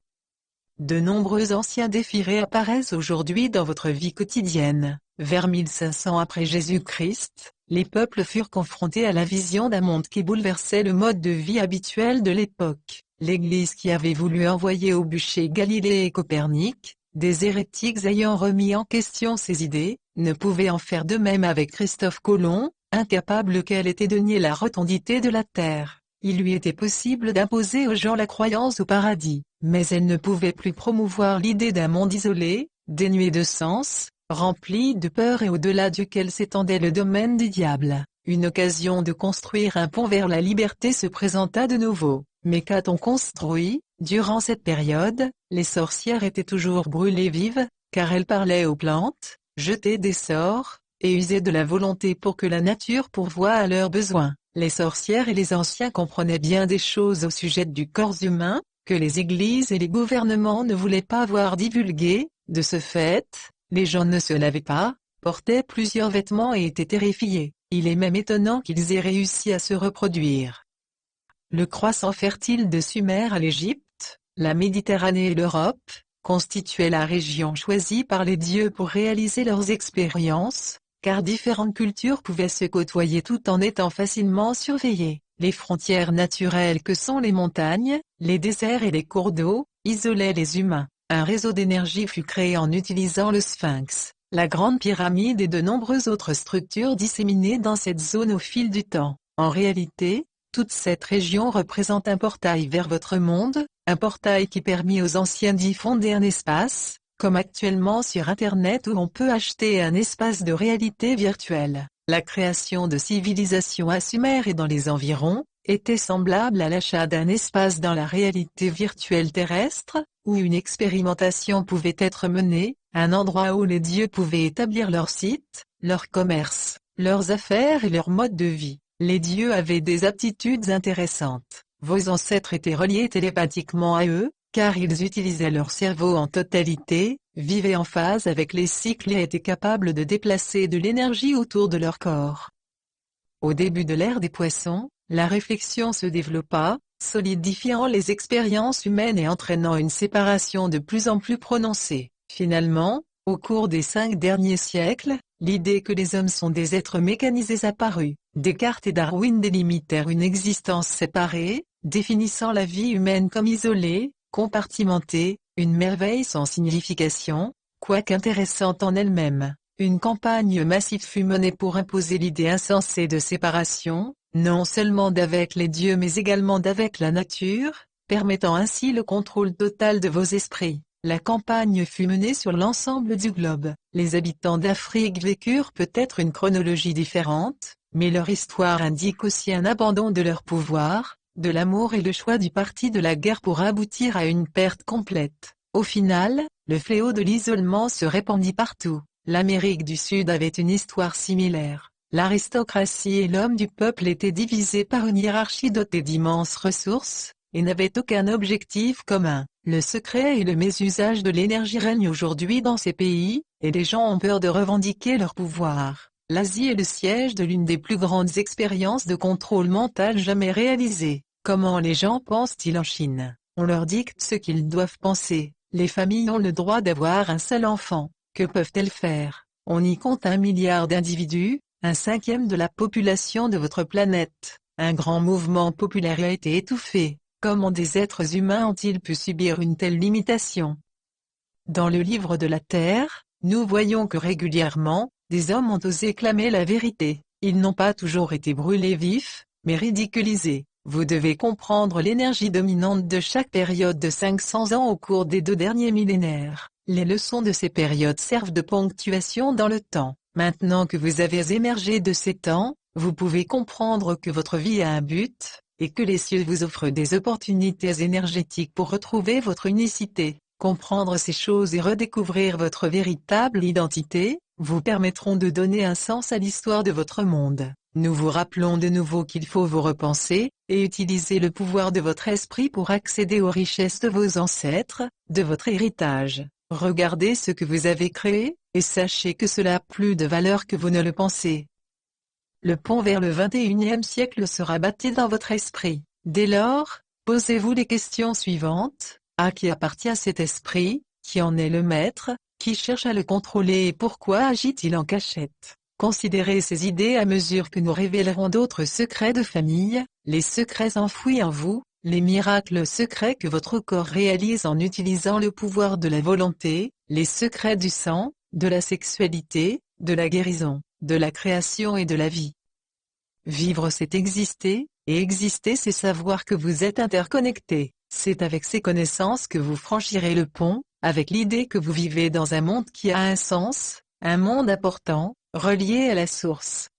De nombreux anciens défis réapparaissent aujourd'hui dans votre vie quotidienne. Vers 1500 après Jésus-Christ, les peuples furent confrontés à la vision d'un monde qui bouleversait le mode de vie habituel de l'époque. L'Église qui avait voulu envoyer au bûcher Galilée et Copernic, des hérétiques ayant remis en question ses idées, ne pouvait en faire de même avec Christophe Colomb, incapable qu'elle était de nier la rotondité de la Terre. Il lui était possible d'imposer aux gens la croyance au paradis, mais elle ne pouvait plus promouvoir l'idée d'un monde isolé, dénué de sens, rempli de peur et au-delà duquel s'étendait le domaine du diable. Une occasion de construire un pont vers la liberté se présenta de nouveau. Mais qu'a-t-on construit? Durant cette période, les sorcières étaient toujours brûlées vives, car elles parlaient aux plantes, jetaient des sorts, et usaient de la volonté pour que la nature pourvoie à leurs besoins. Les sorcières et les anciens comprenaient bien des choses au sujet du corps humain, que les églises et les gouvernements ne voulaient pas voir divulguées. De ce fait, les gens ne se lavaient pas, portaient plusieurs vêtements et étaient terrifiés. Il est même étonnant qu'ils aient réussi à se reproduire. Le croissant fertile de Sumer à l'Égypte, la Méditerranée et l'Europe, constituaient la région choisie par les dieux pour réaliser leurs expériences, car différentes cultures pouvaient se côtoyer tout en étant facilement surveillées. Les frontières naturelles que sont les montagnes, les déserts et les cours d'eau, isolaient les humains. Un réseau d'énergie fut créé en utilisant le Sphinx, la Grande Pyramide et de nombreuses autres structures disséminées dans cette zone au fil du temps. En réalité, toute cette région représente un portail vers votre monde, un portail qui permit aux anciens d'y fonder un espace, comme actuellement sur Internet où on peut acheter un espace de réalité virtuelle. La création de civilisations à Sumer et dans les environs, était semblable à l'achat d'un espace dans la réalité virtuelle terrestre, où une expérimentation pouvait être menée, un endroit où les dieux pouvaient établir leur site, leur commerce, leurs affaires et leur mode de vie. Les dieux avaient des aptitudes intéressantes. Vos ancêtres étaient reliés télépathiquement à eux, car ils utilisaient leur cerveau en totalité, vivaient en phase avec les cycles et étaient capables de déplacer de l'énergie autour de leur corps. Au début de l'ère des poissons, la réflexion se développa, solidifiant les expériences humaines et entraînant une séparation de plus en plus prononcée. Finalement, au cours des 5 derniers siècles, l'idée que les hommes sont des êtres mécanisés apparut. Descartes et Darwin délimitèrent une existence séparée, définissant la vie humaine comme isolée, compartimentée, une merveille sans signification, quoique intéressante en elle-même. Une campagne massive fut menée pour imposer l'idée insensée de séparation, non seulement d'avec les dieux mais également d'avec la nature, permettant ainsi le contrôle total de vos esprits. La campagne fut menée sur l'ensemble du globe. Les habitants d'Afrique vécurent peut-être une chronologie différente, mais leur histoire indique aussi un abandon de leur pouvoir, de l'amour et le choix du parti de la guerre pour aboutir à une perte complète. Au final, le fléau de l'isolement se répandit partout. L'Amérique du Sud avait une histoire similaire. L'aristocratie et l'homme du peuple étaient divisés par une hiérarchie dotée d'immenses ressources, et n'avaient aucun objectif commun. Le secret et le mésusage de l'énergie règnent aujourd'hui dans ces pays, et les gens ont peur de revendiquer leur pouvoir. L'Asie est le siège de l'une des plus grandes expériences de contrôle mental jamais réalisées. Comment les gens pensent-ils en Chine? On leur dicte ce qu'ils doivent penser. Les familles ont le droit d'avoir un seul enfant. Que peuvent-elles faire? On y compte 1 milliard d'individus, 1/5 de la population de votre planète. Un grand mouvement populaire a été étouffé. Comment des êtres humains ont-ils pu subir une telle limitation? Dans le livre de la Terre, nous voyons que régulièrement, des hommes ont osé clamer la vérité. Ils n'ont pas toujours été brûlés vifs, mais ridiculisés. Vous devez comprendre l'énergie dominante de chaque période de 500 ans au cours des 2 derniers millénaires. Les leçons de ces périodes servent de ponctuation dans le temps. Maintenant que vous avez émergé de ces temps, vous pouvez comprendre que votre vie a un but, et que les cieux vous offrent des opportunités énergétiques pour retrouver votre unicité. Comprendre ces choses et redécouvrir votre véritable identité, vous permettront de donner un sens à l'histoire de votre monde. Nous vous rappelons de nouveau qu'il faut vous repenser, et utiliser le pouvoir de votre esprit pour accéder aux richesses de vos ancêtres, de votre héritage. Regardez ce que vous avez créé, et sachez que cela a plus de valeur que vous ne le pensez. Le pont vers le 21e siècle sera bâti dans votre esprit. Dès lors, posez-vous les questions suivantes. À qui appartient cet esprit? Qui en est le maître? Qui cherche à le contrôler et pourquoi agit-il en cachette? Considérez ces idées à mesure que nous révélerons d'autres secrets de famille, les secrets enfouis en vous, les miracles secrets que votre corps réalise en utilisant le pouvoir de la volonté, les secrets du sang, de la sexualité, de la guérison, de la création et de la vie. Vivre c'est exister, et exister c'est savoir que vous êtes interconnectés. C'est avec ces connaissances que vous franchirez le pont, avec l'idée que vous vivez dans un monde qui a un sens, un monde important, relié à la source.